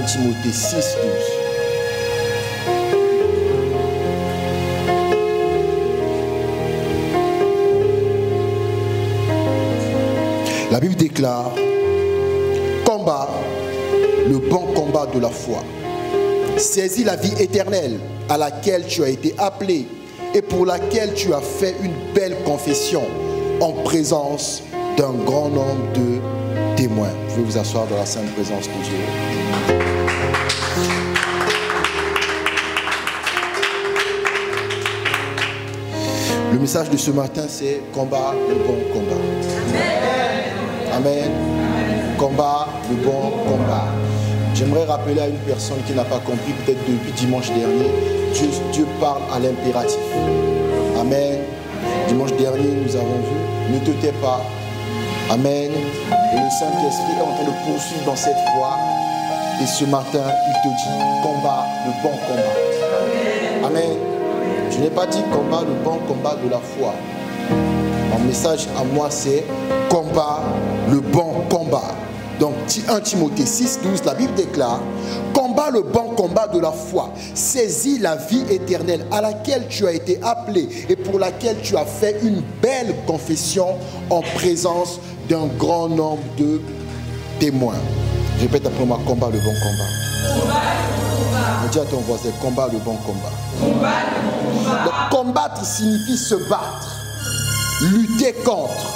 Timothée 6, 12. La Bible déclare: combat le bon combat de la foi. Saisis la vie éternelle à laquelle tu as été appelé et pour laquelle tu as fait une belle confession en présence d'un grand nombre de témoins. Vous pouvez vous asseoir dans la sainte présence de Dieu. Le message de ce matin, c'est combat le bon combat. Amen. Combat le bon combat. J'aimerais rappeler à une personne qui n'a pas compris, peut-être depuis dimanche dernier, Dieu parle à l'impératif. Amen. Dimanche dernier, nous avons vu, ne te tais pas. Amen. Et le Saint-Esprit est en train de poursuivre dans cette voie. Et ce matin, il te dit, combat le bon combat. Amen. Je n'ai pas dit combat le bon combat de la foi. Mon message à moi, c'est combat le bon combat. Donc 1 Timothée 6, 12, la Bible déclare: combat le bon combat de la foi, saisis la vie éternelle à laquelle tu as été appelé et pour laquelle tu as fait une belle confession en présence d'un grand nombre de témoins. Je répète après moi: combat le bon combat. Combat le bon combat. Dis à ton voisin: combat le bon combat. Combat le bon combat. Donc, combattre signifie se battre, lutter contre.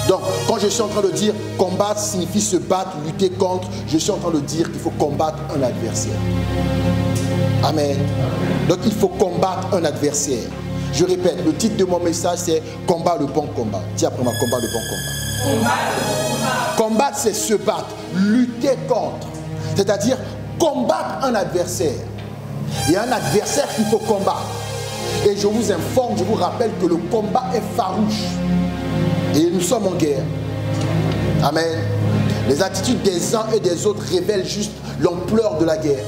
Donc, quand je suis en train de dire combattre signifie se battre, lutter contre, je suis en train de dire qu'il faut combattre un adversaire. Amen. Donc, il faut combattre un adversaire. Je répète, le titre de mon message, c'est combat le bon combat. Dis après moi: combat le bon combat. Combat le bon combat. Combattre, c'est se battre, lutter contre. C'est-à-dire combattre un adversaire. Il y a un adversaire qu'il faut combattre. Et je vous informe, je vous rappelle que le combat est farouche. Et nous sommes en guerre. Amen. Les attitudes des uns et des autres révèlent juste l'ampleur de la guerre.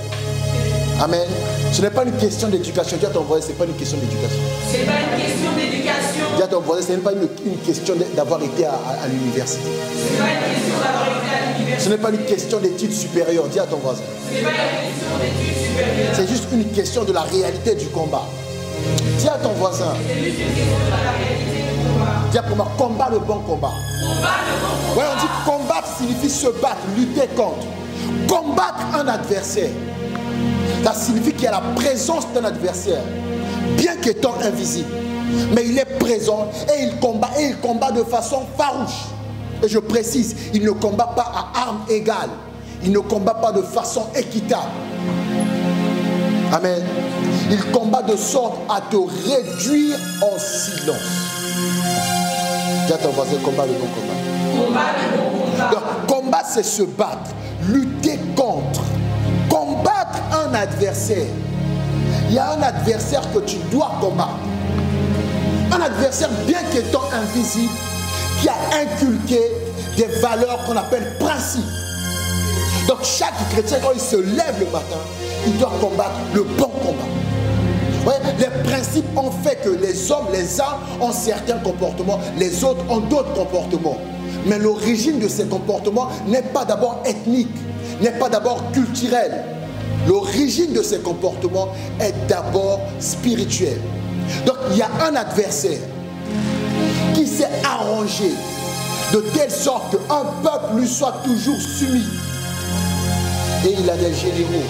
Amen. Ce n'est pas une question d'éducation. Dis à ton voisin, ce n'est pas une question d'éducation. Ce n'est pas une question d'éducation. Dis à ton voisin, ce n'est pas une question d'avoir été à l'université. Ce n'est pas une question d'avoir été à l'université. Ce n'est pas une question d'études supérieures. Dis à ton voisin. Ce n'est pas une question d'études supérieures. C'est juste une question de la réalité du combat. Dis à ton voisin. C'est juste une question de la réalité. Dis pour moi: combat le bon combat. Combat le bon combat. Ouais, on dit combattre signifie se battre, lutter contre. Combattre un adversaire, ça signifie qu'il y a la présence d'un adversaire, bien qu'étant invisible. Mais il est présent et il combat de façon farouche. Et je précise, il ne combat pas à armes égales. Il ne combat pas de façon équitable. Amen. Il combat de sorte à te réduire en silence. Dis à ton voisin: combat le bon combat. Combat le bon combat. Donc, combat, c'est se battre, lutter contre, combattre un adversaire. Il y a un adversaire que tu dois combattre. Un adversaire, bien qu'étant invisible, qui a inculqué des valeurs qu'on appelle principes. Donc, chaque chrétien, quand il se lève le matin, il doit combattre le bon combat. Ouais, les principes ont fait que les hommes, les uns ont certains comportements, les autres ont d'autres comportements. Mais l'origine de ces comportements n'est pas d'abord ethnique, n'est pas d'abord culturelle. L'origine de ces comportements est d'abord spirituelle. Donc il y a un adversaire qui s'est arrangé de telle sorte qu'un peuple lui soit toujours soumis. Et il a des généraux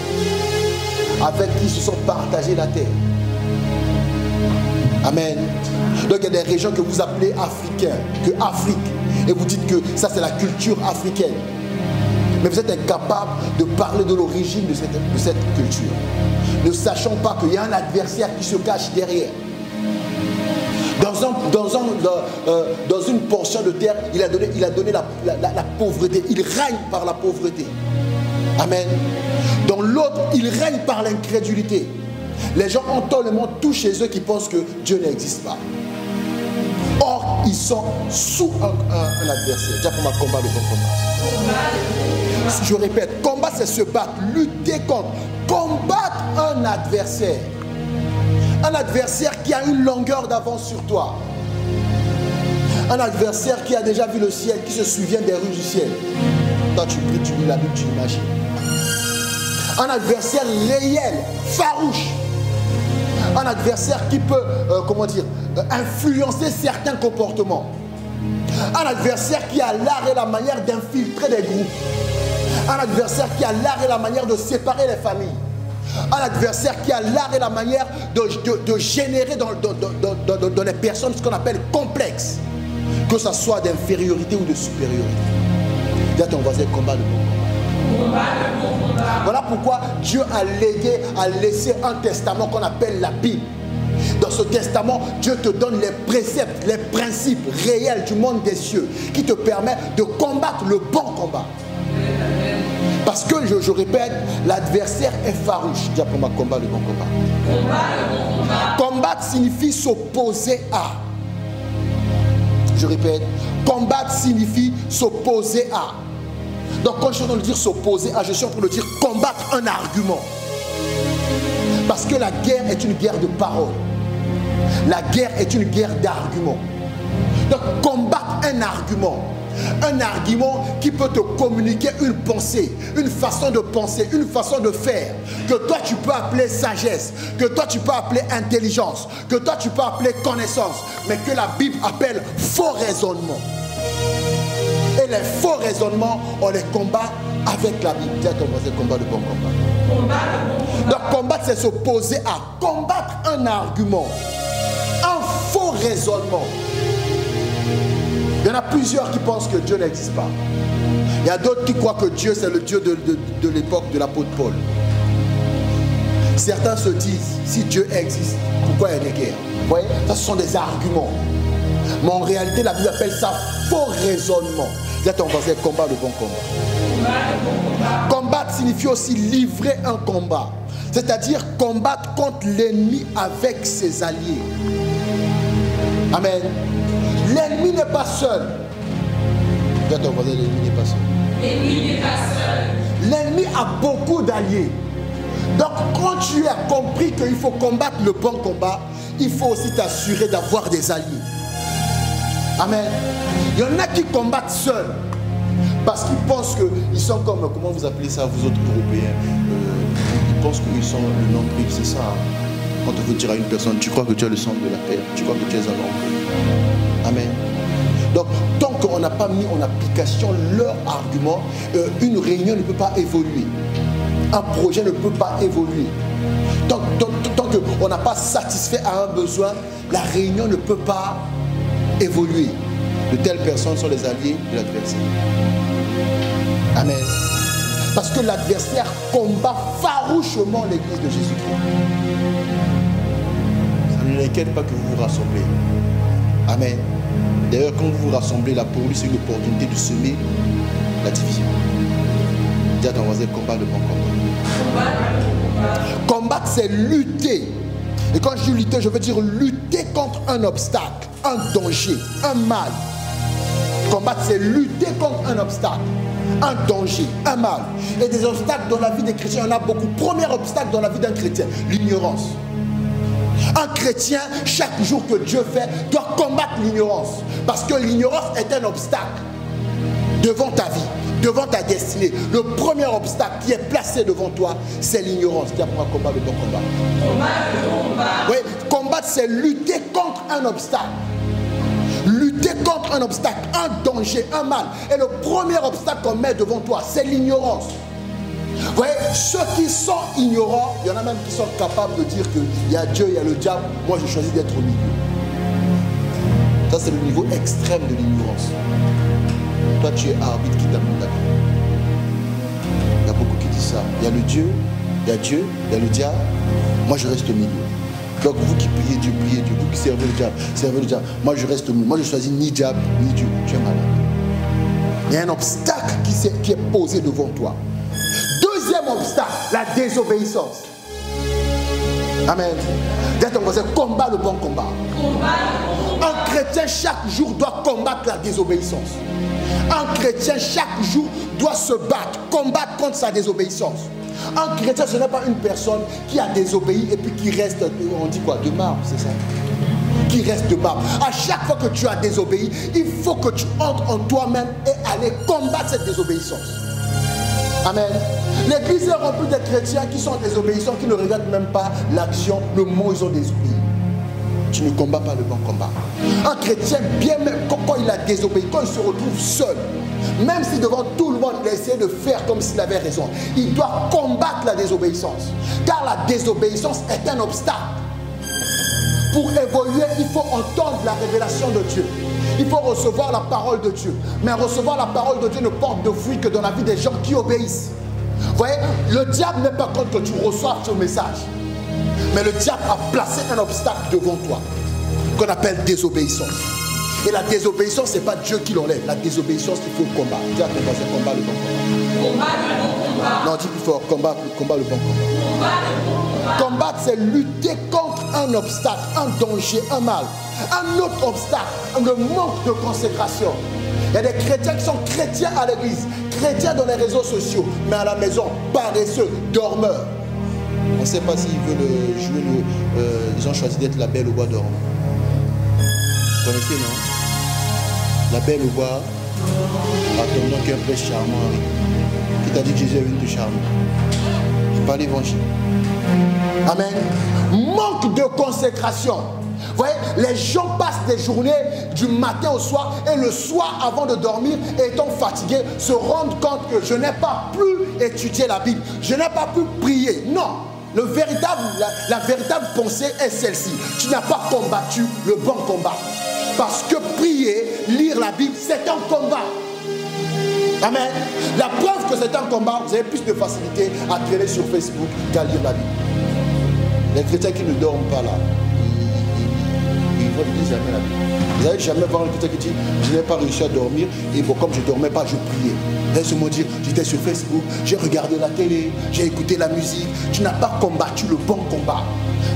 avec qui se sont partagés la terre. Amen. Donc il y a des régions que vous appelez africaines, que Afrique. Et vous dites que ça c'est la culture africaine. Mais vous êtes incapable de parler de l'origine de cette culture. Ne sachant pas qu'il y a un adversaire qui se cache derrière. Dans une portion de terre, il a donné la pauvreté. Il règne par la pauvreté. Amen. Dans l'autre, il règne par l'incrédulité. Les gens ont tellement tout chez eux qui pensent que Dieu n'existe pas. Or, ils sont sous un adversaire. Déjà pour ma combat, le bon combat. Je répète, combat c'est se battre, lutter contre, combattre un adversaire. Un adversaire qui a une longueur d'avance sur toi. Un adversaire qui a déjà vu le ciel, qui se souvient des rues du ciel. Toi tu pries, tu lis la Bible, tu imagines. Un adversaire réel, farouche. Un adversaire qui peut, influencer certains comportements. Un adversaire qui a l'art et la manière d'infiltrer des groupes. Un adversaire qui a l'art et la manière de séparer les familles. Un adversaire qui a l'art et la manière de générer dans les personnes ce qu'on appelle complexe. Que ce soit d'infériorité ou de supériorité. Dis à ton voisin, combat le bon combat. Voilà pourquoi Dieu a laissé un testament qu'on appelle la Bible. Dans ce testament, Dieu te donne les préceptes, les principes réels du monde des cieux qui te permettent de combattre le bon combat. Parce que, je répète, l'adversaire est farouche. Dis pour moi, combat le bon combat. Combattre signifie s'opposer à. Je répète, combattre signifie s'opposer à. Donc quand je suis en train de dire s'opposer à, je suis en train de dire combattre un argument. Parce que la guerre est une guerre de parole. La guerre est une guerre d'arguments. Donc combattre un argument. Un argument qui peut te communiquer une pensée, une façon de penser, une façon de faire, que toi tu peux appeler sagesse, que toi tu peux appeler intelligence, que toi tu peux appeler connaissance, mais que la Bible appelle faux raisonnement. Et les faux raisonnements, on les combat avec la Bible. Dis à ton voisin, combat le bon combat. Donc combattre, c'est s'opposer à. Combattre un argument, un faux raisonnement. Il y en a plusieurs qui pensent que Dieu n'existe pas. Il y a d'autres qui croient que Dieu, c'est le Dieu de l'époque de l'apôtre Paul. Certains se disent, si Dieu existe, pourquoi il y a des guerres? Vous voyez, ça ce sont des arguments. Mais en réalité, la Bible appelle ça faux raisonnement. Dis à ton voisin, combat le bon combat. Combattre signifie aussi livrer un combat. C'est-à-dire combattre contre l'ennemi avec ses alliés. Amen. L'ennemi n'est pas seul. Dis à ton voisin, l'ennemi n'est pas seul. L'ennemi n'est pas seul. L'ennemi a beaucoup d'alliés. Donc quand tu as compris qu'il faut combattre le bon combat, il faut aussi t'assurer d'avoir des alliés. Amen. Il y en a qui combattent seuls. Parce qu'ils pensent qu'ils sont comme, comment vous appelez ça, vous autres Européens, ils pensent qu'ils sont le nombril, c'est ça. Quand on veut dire à une personne, tu crois que tu es le centre de la terre, tu crois que tu es un nombril. Amen. Donc, tant qu'on n'a pas mis en application leur argument, une réunion ne peut pas évoluer. Un projet ne peut pas évoluer. Tant qu'on n'a pas satisfait à un besoin, la réunion ne peut pas évoluer. De telles personnes sont les alliés de l'adversaire. Amen. Parce que l'adversaire combat farouchement l'église de Jésus-Christ. Ça ne l'inquiète pas que vous vous rassemblez. Amen. D'ailleurs, quand vous vous rassemblez là, pour lui, c'est une opportunité de semer la division. Dis à ton voisin, combat le bon combat. Combattre, c'est lutter. Et quand je dis lutter, je veux dire lutter contre un obstacle, un danger, un mal. Combattre, c'est lutter contre un obstacle, un danger, un mal. Et des obstacles dans la vie des chrétiens, il y en a beaucoup. Premier obstacle dans la vie d'un chrétien, l'ignorance. Un chrétien, chaque jour que Dieu fait, doit combattre l'ignorance. Parce que l'ignorance est un obstacle devant ta vie, devant ta destinée. Le premier obstacle qui est placé devant toi, c'est l'ignorance. Dis après combat le bon combat. Oui, combattre, c'est lutter contre un obstacle. Lutter contre un obstacle, un danger, un mal. Et le premier obstacle qu'on met devant toi, c'est l'ignorance. Vous voyez, ceux qui sont ignorants, il y en a même qui sont capables de dire qu'il y a Dieu, il y a le diable. Moi, j'ai choisi d'être au milieu. Ça, c'est le niveau extrême de l'ignorance. Toi, tu es arbitre qui t'amène ta vie. Il y a beaucoup qui disent ça. Il y a le Dieu, il y a Dieu, il y a le diable. Moi, je reste au milieu. Donc, vous qui priez Dieu, vous qui servez le diable, servez le diable. Moi, je reste au milieu. Moi, je choisis ni diable, ni Dieu. Tu es malade. Il y a un obstacle qui est posé devant toi. Deuxième obstacle, la désobéissance. Amen. Dis à ton voisin, combat le bon combat. Un chrétien chaque jour doit combattre la désobéissance. Un chrétien chaque jour doit se battre, combattre contre sa désobéissance. Un chrétien, ce n'est pas une personne qui a désobéi et puis qui reste, on dit quoi, de marbre, c'est ça? Qui reste de marbre. À chaque fois que tu as désobéi, il faut que tu entres en toi-même et aller combattre cette désobéissance. Amen. L'église est remplie de chrétiens qui sont désobéissants, qui ne regardent même pas l'action, le moment où ils ont désobéi. Tu ne combats pas le bon combat. Un chrétien, bien même quand il a désobéi, quand il se retrouve seul, même si devant tout le monde il essaie de faire comme s'il avait raison, il doit combattre la désobéissance. Car la désobéissance est un obstacle. Pour évoluer, il faut entendre la révélation de Dieu. Il faut recevoir la parole de Dieu. Mais recevoir la parole de Dieu ne porte de fruit que dans la vie des gens qui obéissent. Vous voyez, le diable n'est pas contre que tu reçoives ce message. Mais le diable a placé un obstacle devant toi, qu'on appelle désobéissance. Et la désobéissance, ce n'est pas Dieu qui l'enlève. La désobéissance, il faut combattre. Dis à ton voisin, combat le bon combat. Combat le bon combat. Non, dis plus fort, combat le bon combat. Combat le bon combat. Combattre, c'est lutter contre un obstacle, un danger, un mal. Un autre obstacle, le manque de consécration. Il y a des chrétiens qui sont chrétiens à l'église, chrétiens dans les réseaux sociaux, mais à la maison, paresseux, dormeurs. On ne sait pas s'ils veulent jouer ils ont choisi d'être la belle au bois dormant. Vous connaissez, non? La belle au bois, attendant qu'un prince charmant arrive. Qui t'a dit que Jésus est venu te charmer? C'est pas l'évangile. Amen. Manque de consécration. Vous voyez, les gens passent des journées du matin au soir et le soir avant de dormir, étant fatigués, se rendent compte que je n'ai pas pu étudier la Bible, je n'ai pas pu prier. Non, la véritable pensée est celle-ci. Tu n'as pas combattu le bon combat. Parce que prier, lire la Bible, c'est un combat. Amen. La preuve que c'est un combat, vous avez plus de facilité à traîner sur Facebook qu'à lire la Bible. Les chrétiens qui ne dorment pas là, ils vont lire jamais la Bible. Vous n'allez jamais voir un chrétien qui dit je n'ai pas réussi à dormir et bon, comme je ne dormais pas, je priais. Laisse-moi dire, j'étais sur Facebook, j'ai regardé la télé, j'ai écouté la musique. Tu n'as pas combattu le bon combat.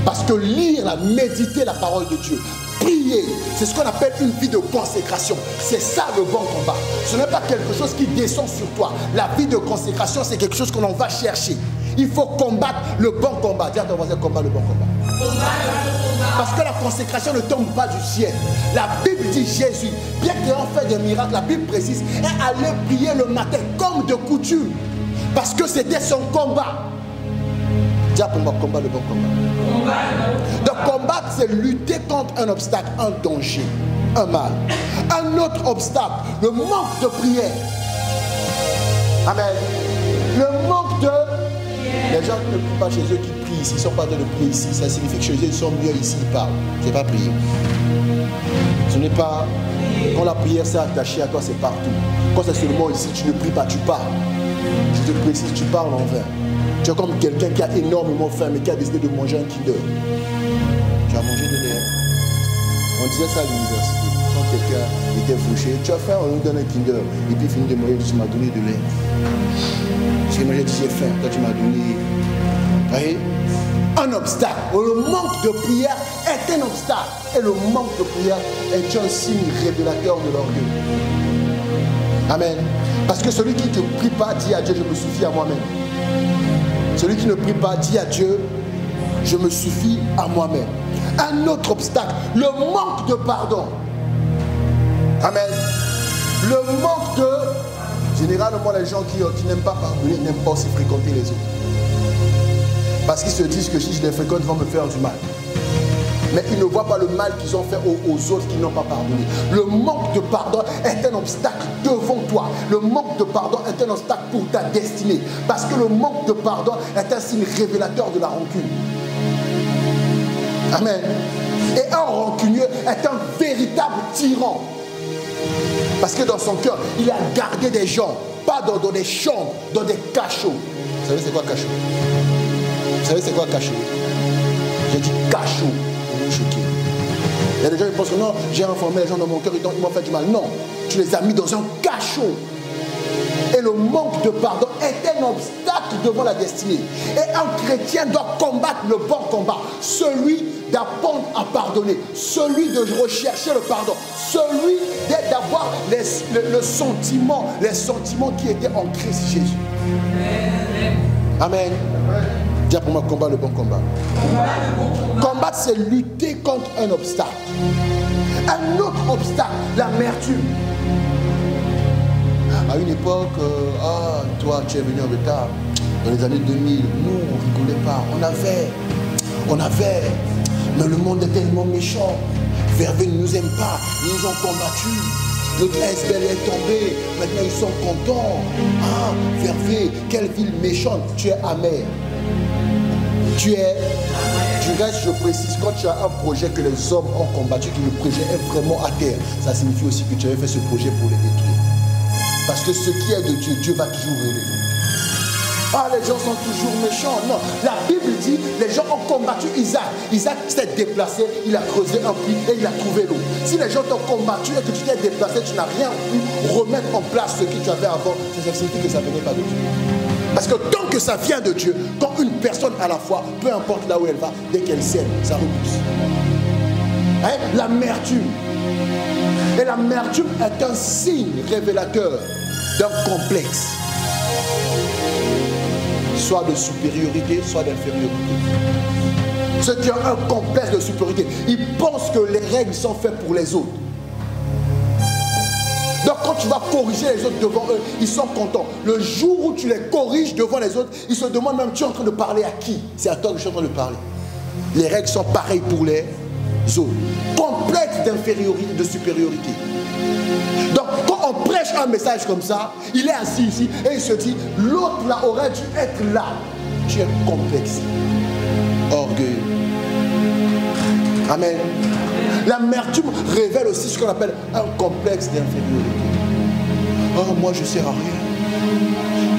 Parce que lire, méditer la parole de Dieu, prier, c'est ce qu'on appelle une vie de consécration. C'est ça le bon combat. Ce n'est pas quelque chose qui descend sur toi. La vie de consécration, c'est quelque chose que l'on va chercher. Il faut combattre le bon combat. Dis à ton voisin, combat le bon combat. Parce que la consécration ne tombe pas du ciel. La Bible dit Jésus, bien qu'il ait fait des miracles, la Bible précise, est allé prier le matin comme de coutume. Parce que c'était son combat. Dis à ton voisin, combat le bon combat. Donc combattre, c'est lutter contre un obstacle, un danger, un mal. Un autre obstacle, le manque de prière. Amen. Le manque de... Les gens qui ne prient pas chez eux, qui prient ici, ils ne sont pas dans le prier ici. Ça signifie que chez eux, ils sont mieux ici, ils parlent. Ce n'est pas prier. Ce n'est pas... Quand la prière s'est attachée à toi, c'est partout. Quand c'est seulement ici, tu ne pries pas, tu parles. Je te précise, tu parles en vain. Tu es comme quelqu'un qui a énormément faim, mais qui a décidé de manger un Kinder. Tu as mangé de l'air. On disait ça à l'université. Quand quelqu'un était fauché, tu as faim, on lui donne un Kinder. Et puis il finit de manger, tu m'as donné de l'air. J'ai mangé, j'ai faim, toi tu m'as donné. Vous voyez? Un obstacle. Le manque de prière est un obstacle. Et le manque de prière est un signe révélateur de l'orgueil. Amen. Parce que celui qui ne prie pas dit à Dieu, je me suffis à moi-même. Celui qui ne prie pas dit à Dieu, je me suffis à moi-même. Un autre obstacle, le manque de pardon. Amen. Le manque de... Généralement, les gens qui n'aiment pas pardonner, n'aiment pas aussi fréquenter les autres. Parce qu'ils se disent que si je les fréquente, ils vont me faire du mal. Mais ils ne voient pas le mal qu'ils ont fait aux autres qui n'ont pas pardonné. Le manque de pardon est un obstacle devant toi. Le manque de pardon est un obstacle pour ta destinée. Parce que le manque de pardon est un signe révélateur de la rancune. Amen. Et un rancunier est un véritable tyran. Parce que dans son cœur, il a gardé des gens, pas dans des chambres, dans des cachots. Vous savez c'est quoi cachot? Vous savez c'est quoi cachot? J'ai dit cachot. Choqué. Il y a des gens qui pensent que non, j'ai informé les gens dans mon cœur, ils m'ont fait du mal. Non, tu les as mis dans un cachot. Et le manque de pardon est un obstacle devant la destinée. Et un chrétien doit combattre le bon combat. Celui d'apprendre à pardonner. Celui de rechercher le pardon. Celui d'avoir les sentiments qui étaient en Christ Jésus. Amen. Dis pour moi, combat le bon combat. Combattre, c'est lutter contre un obstacle. Un autre obstacle, l'amertume. À une époque, toi, tu es venu en retard. Dans les années 2000, nous, on ne rigolait pas. On avait. Mais le monde est tellement méchant. Vervé ne nous aime pas. Ils nous ont combattus. Notre SBL est tombé. Maintenant, ils sont contents. Ah, Vervé, quelle ville méchante. Tu es amer. Du reste, je précise, quand tu as un projet que les hommes ont combattu, que le projet est vraiment à terre, ça signifie aussi que tu avais fait ce projet pour les détruire. Parce que ce qui est de Dieu, Dieu va toujours relever. Ah, les gens sont toujours méchants. Non, la Bible dit, les gens ont combattu Isaac. Isaac s'est déplacé, il a creusé un puits et il a trouvé l'eau. Si les gens t'ont combattu et que tu t'es déplacé, tu n'as rien pu remettre en place ce que tu avais avant, ça signifie que ça ne venait pas de Dieu. Parce que tant que ça vient de Dieu, quand une personne à la fois, peu importe là où elle va, dès qu'elle sème, ça repousse. Hein? L'amertume. Et l'amertume est un signe révélateur d'un complexe. Soit de supériorité, soit d'infériorité. Ceux qui ont un complexe de supériorité, ils pensent que les règles sont faites pour les autres. Donc quand tu vas corriger les autres devant eux, ils sont contents. Le jour où tu les corriges devant les autres, ils se demandent même, tu es en train de parler à qui? C'est à toi que je suis en train de parler. Les règles sont pareilles pour les autres. Complexe d'infériorité, de supériorité. Donc quand on prêche un message comme ça, il est assis ici et il se dit, l'autre là aurait dû être là. Tu es complexe. Orgueil. Amen. L'amertume révèle aussi ce qu'on appelle un complexe d'infériorité. Oh, moi je ne sers à rien.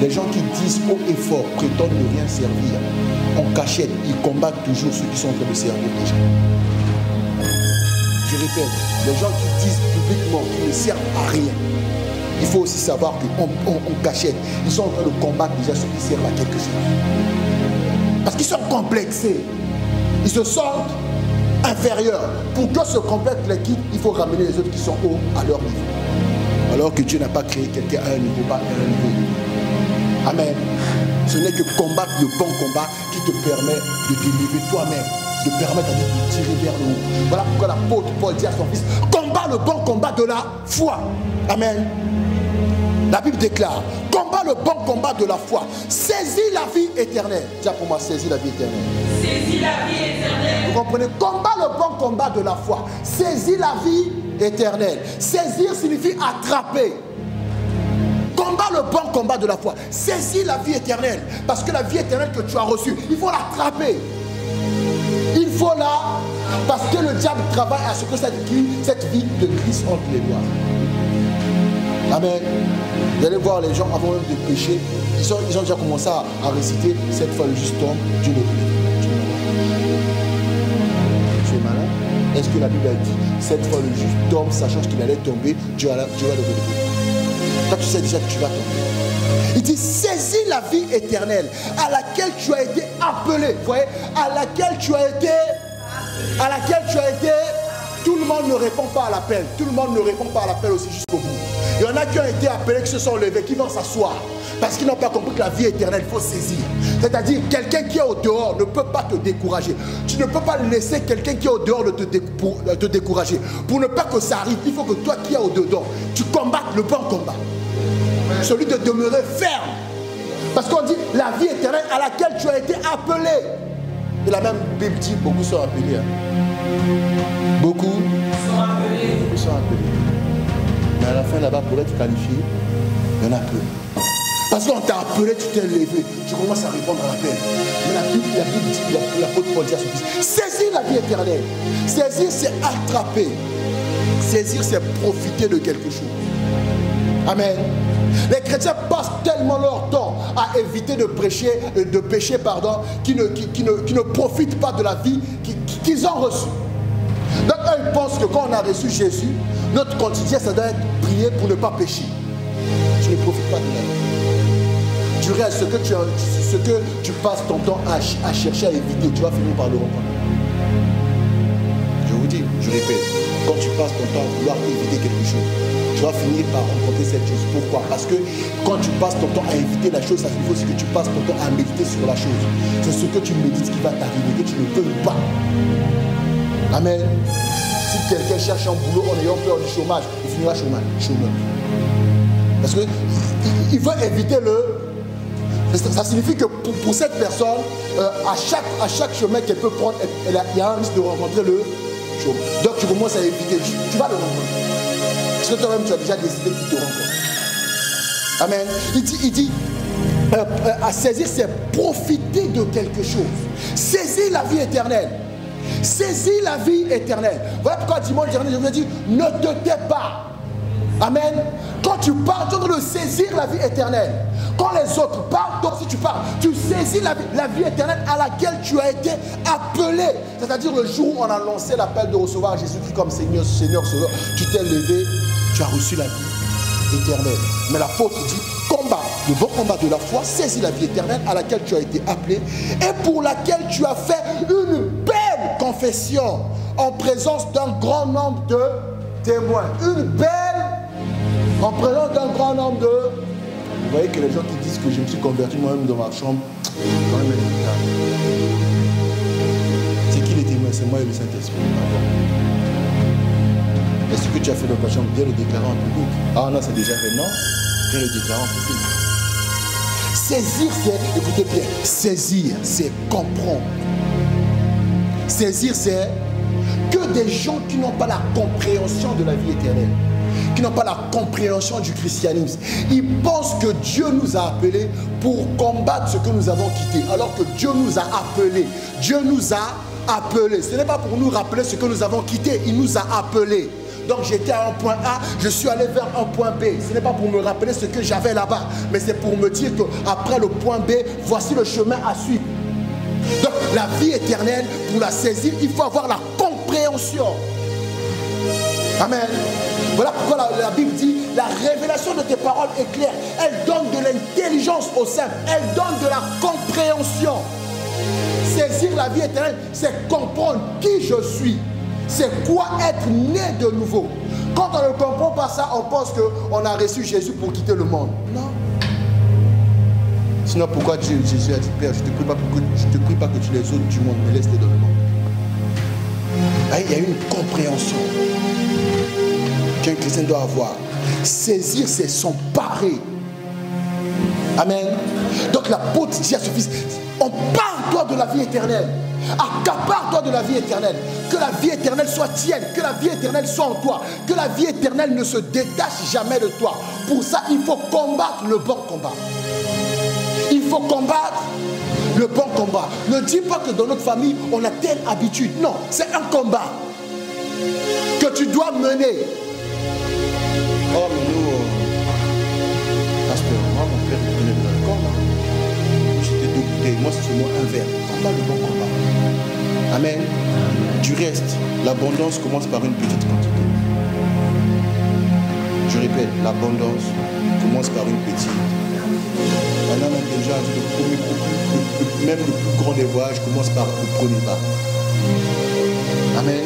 Les gens qui disent haut et fort, prétendent ne rien servir, en cachette, ils combattent toujours ceux qui sont en train de servir déjà. Je répète, les gens qui disent publiquement qu'ils ne servent à rien, il faut aussi savoir qu'en cachette, ils sont en train de combattre déjà ceux qui servent à quelque chose. Parce qu'ils sont complexés. Ils se sentent inférieurs. Pour que ce complexe les quitte, il faut ramener les autres qui sont hauts à leur niveau. Alors que Dieu n'a pas créé quelqu'un à un niveau bas et à un niveau élevé. Amen. Ce n'est que combattre le bon combat qui te permet de t'élever toi-même, de permettre à Dieu de te tirer vers le haut. Voilà pourquoi l'apôtre Paul dit à son fils, combat le bon combat de la foi. Amen. La Bible déclare, combat le bon combat de la foi. Saisis la vie éternelle. Dis pour moi, saisis la vie éternelle. Saisis la vie éternelle. Vous comprenez? Combat le bon combat de la foi. Saisis la vie éternelle. Saisir signifie attraper. Combat le bon combat de la foi. Saisis la vie éternelle. Parce que la vie éternelle que tu as reçue, il faut l'attraper. Il faut la... Parce que le diable travaille à ce que cette vie de Christ entre les doigts. Amen. Vous allez voir les gens avant même de pécher, ils ont déjà commencé à réciter cette fois le juste tombe, Dieu le relève. Tu es malin? Est-ce que la Bible a dit cette fois le juste tombe, sachant qu'il allait tomber, Dieu va le relever? Toi tu sais déjà que tu vas tomber. Il dit saisis la vie éternelle à laquelle tu as été appelé. Vous voyez, à laquelle tu as été. Tout le monde ne répond pas à l'appel. Tout le monde ne répond pas à l'appel aussi jusqu'au bout. Il y en a qui ont été appelés, qui se sont levés, qui vont s'asseoir. Parce qu'ils n'ont pas compris que la vie éternelle, il faut saisir. C'est-à-dire, quelqu'un qui est au dehors ne peut pas te décourager. Tu ne peux pas laisser quelqu'un qui est au dehors te décourager. Pour ne pas que ça arrive, il faut que toi qui es au dedans, tu combattes le bon combat. Celui de demeurer ferme. Parce qu'on dit, la vie éternelle à laquelle tu as été appelé. Et la même Bible dit, beaucoup sont appelés. Hein. Beaucoup sont appelés. Mais à la fin là-bas, pour être qualifié, il y en a peu. Parce qu'on t'a appelé, tu t'es levé, tu commences à répondre à l'appel. Mais la Bible dit, l'apôtre Paul dit à son fils, saisis la vie éternelle. Saisir, c'est attraper. Saisir, c'est profiter de quelque chose. Amen. Les chrétiens passent tellement leur temps à éviter de pécher, qu'ils ne profitent pas de la vie qu'ils ont reçue. Donc eux, ils pensent que quand on a reçu Jésus, notre quotidien, ça doit être prier pour ne pas pécher. Tu ne profites pas de la vie. Tu restes ce que tu passes ton temps à chercher à éviter, tu vas finir par le reprendre. Je vous dis, je répète, quand tu passes ton temps à vouloir éviter quelque chose, tu vas finir par rencontrer cette chose. Pourquoi? Parce que quand tu passes ton temps à éviter la chose, ça signifie aussi que tu passes ton temps à méditer sur la chose. C'est ce que tu médites qui va t'arriver, que tu ne veux pas. Amen. Si quelqu'un cherche un boulot en ayant peur du chômage, il finira chômeur. Parce qu'il veut éviter Ça signifie que pour cette personne, à chaque chemin qu'elle peut prendre, il y a un risque de rencontrer le chômage. Donc tu commences à éviter, tu vas le rencontrer. Parce que toi-même tu as déjà décidé qu'il te rencontre. Amen. Il dit à saisir, c'est profiter de quelque chose. Saisir la vie éternelle. Saisir la vie éternelle. Voilà pourquoi dimanche dernier, je vous ai dit, ne te tais pas. Amen. Quand tu parles, tu dois saisir la vie éternelle. Quand les autres parlent, toi aussi tu parles. Tu saisis la vie éternelle à laquelle tu as été appelé. C'est-à-dire le jour où on a lancé l'appel de recevoir Jésus-Christ comme Seigneur, Sauveur, tu t'es levé, tu as reçu la vie éternelle. Mais l'apôtre dit, combat, le bon combat de la foi, saisis la vie éternelle à laquelle tu as été appelé et pour laquelle tu as fait une belle confession en présence d'un grand nombre de témoins. Une belle en présence d'un grand nombre de... Vous voyez que les gens qui disent que je me suis converti moi-même dans ma chambre, c'est qui les témoins? C'est moi et le Saint-Esprit. Est-ce que tu as fait dans ta chambre? Viens le déclarer en public. Ah non, c'est déjà fait. Non, viens le déclarer en public. Saisir, c'est, écoutez bien, saisir, c'est comprendre. Saisir, c'est que des gens qui n'ont pas la compréhension de la vie éternelle, qui n'ont pas la compréhension du christianisme. Ils pensent que Dieu nous a appelés pour combattre ce que nous avons quitté, alors que Dieu nous a appelés. Dieu nous a appelés. Ce n'est pas pour nous rappeler ce que nous avons quitté, il nous a appelés. Donc j'étais à un point A, je suis allé vers un point B. Ce n'est pas pour me rappeler ce que j'avais là-bas, mais c'est pour me dire qu'après le point B, voici le chemin à suivre. Donc la vie éternelle, pour la saisir, il faut avoir la compréhension. Amen. Voilà pourquoi la Bible dit, la révélation de tes paroles est claire. Elle donne de l'intelligence au simple. Elle donne de la compréhension. Saisir la vie éternelle, c'est comprendre qui je suis. C'est quoi être né de nouveau. Quand on ne comprend pas ça, on pense qu'on a reçu Jésus pour quitter le monde. Non. Sinon, pourquoi Jésus a dit, Père, je ne te prie pas que tu les ôtes du monde, mais laisse-les dans le monde. Il y a une compréhension qu'un chrétien doit avoir. Saisir, c'est s'emparer. Amen. Donc l'apôtre dit à ce fils, empare-toi de la vie éternelle. Accapare-toi de la vie éternelle. Que la vie éternelle soit tienne. Que la vie éternelle soit en toi. Que la vie éternelle ne se détache jamais de toi. Pour ça, il faut combattre le bon combat. Il faut combattre le bon combat. Ne dis pas que dans notre famille, on a telle habitude. Non, c'est un combat que tu dois mener. Oh, mais nous, pasteur, moi, mon père, il prenait de l'alcool. J'étais deux bouteilles. Moi, c'est seulement un verre. Combat le bon combat. Amen. Du reste, l'abondance commence par une petite quantité. Je répète, l'abondance commence par une petite. Un homme intelligent a dit même le plus grand des voyages commence par le premier pas. Amen.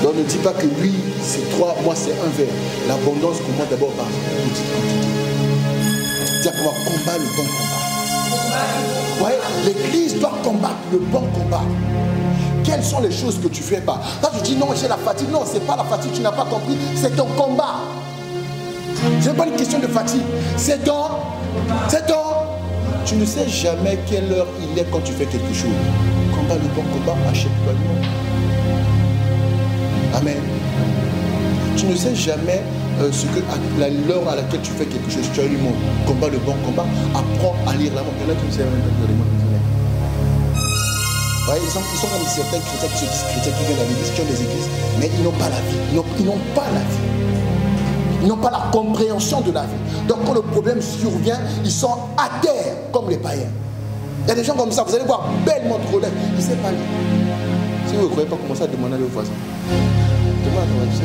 Donc ne dis pas que lui, c'est 3, moi c'est un verre. L'abondance commence d'abord par une petite quantité. Tiens, pour moi, combat le bon combat. Ouais, l'église doit combattre le bon combat. Quelles sont les choses que tu ne fais pas? Quand tu dis non, j'ai la fatigue, non, ce n'est pas la fatigue, tu n'as pas compris, c'est ton combat. Ce n'est pas une question de fatigue, c'est ton. Tu ne sais jamais quelle heure il est quand tu fais quelque chose. Combat le bon combat, achète-toi le monde. Amen. Tu ne sais jamais l'heure à laquelle tu fais quelque chose. Tu as eu le monde. Combat le bon combat, apprends à lire la montre. Il y en a qui ne savent même pas lire les montres. Ils sont comme certains chrétiens qui se disent chrétiens, qui viennent à l'église, qui ont des églises, mais ils n'ont pas la vie. Ils n'ont pas la vie. Ils n'ont pas la compréhension de la vie. Donc quand le problème survient, ils sont à terre comme les païens. Il y a des gens comme ça, vous allez voir, belle montre Rolex, il ne sait pas lire. Si vous ne croyez pas, commencez à demander à vos voisins. Demande à ton voisin,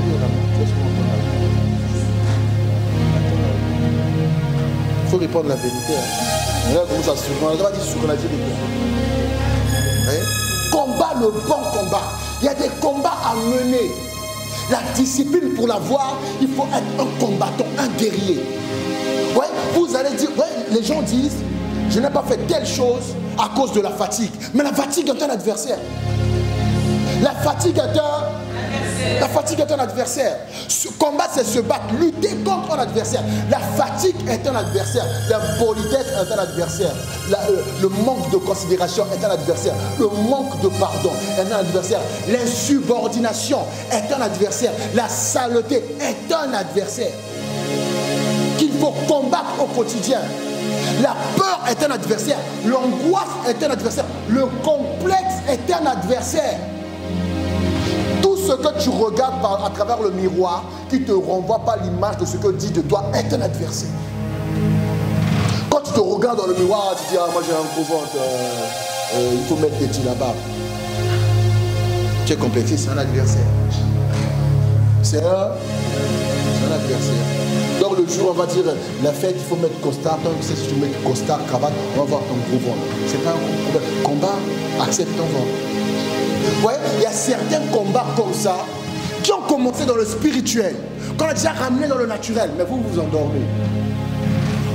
il faut répondre la vérité. Mais là, comment ça se fait? On va dire sur la vérité. Combat le bon combat. Il y a des combats à mener. La discipline pour l'avoir, il faut être un combattant, un guerrier. Ouais, vous allez dire, ouais, les gens disent, je n'ai pas fait telle chose à cause de la fatigue. Mais la fatigue est un adversaire. La fatigue est un adversaire. La fatigue est un adversaire. Combattre, c'est se battre. Lutter contre un adversaire. La fatigue est un adversaire. L'impolitesse est un adversaire. Le manque de considération est un adversaire. Le manque de pardon est un adversaire. L'insubordination est un adversaire. La saleté est un adversaire qu'il faut combattre au quotidien. La peur est un adversaire. L'angoisse est un adversaire. Le complexe est un adversaire. Tout ce que tu regardes à travers le miroir qui ne te renvoie pas l'image de ce que dit de toi est un adversaire. Quand tu te regardes dans le miroir, tu dis ah, moi j'ai un gros ventre, il faut mettre des petits là-bas. Tu es complexé, c'est un adversaire. C'est un adversaire. Donc le jour, on va dire, la fête, il faut mettre costard. Donc si tu mets costard, cravate, on va voir ton gros ventre. C'est pas un problème. Combat, accepte ton ventre. Ouais, il y a certains combats comme ça qui ont commencé dans le spirituel, qu'on a déjà ramené dans le naturel, mais vous vous endormez.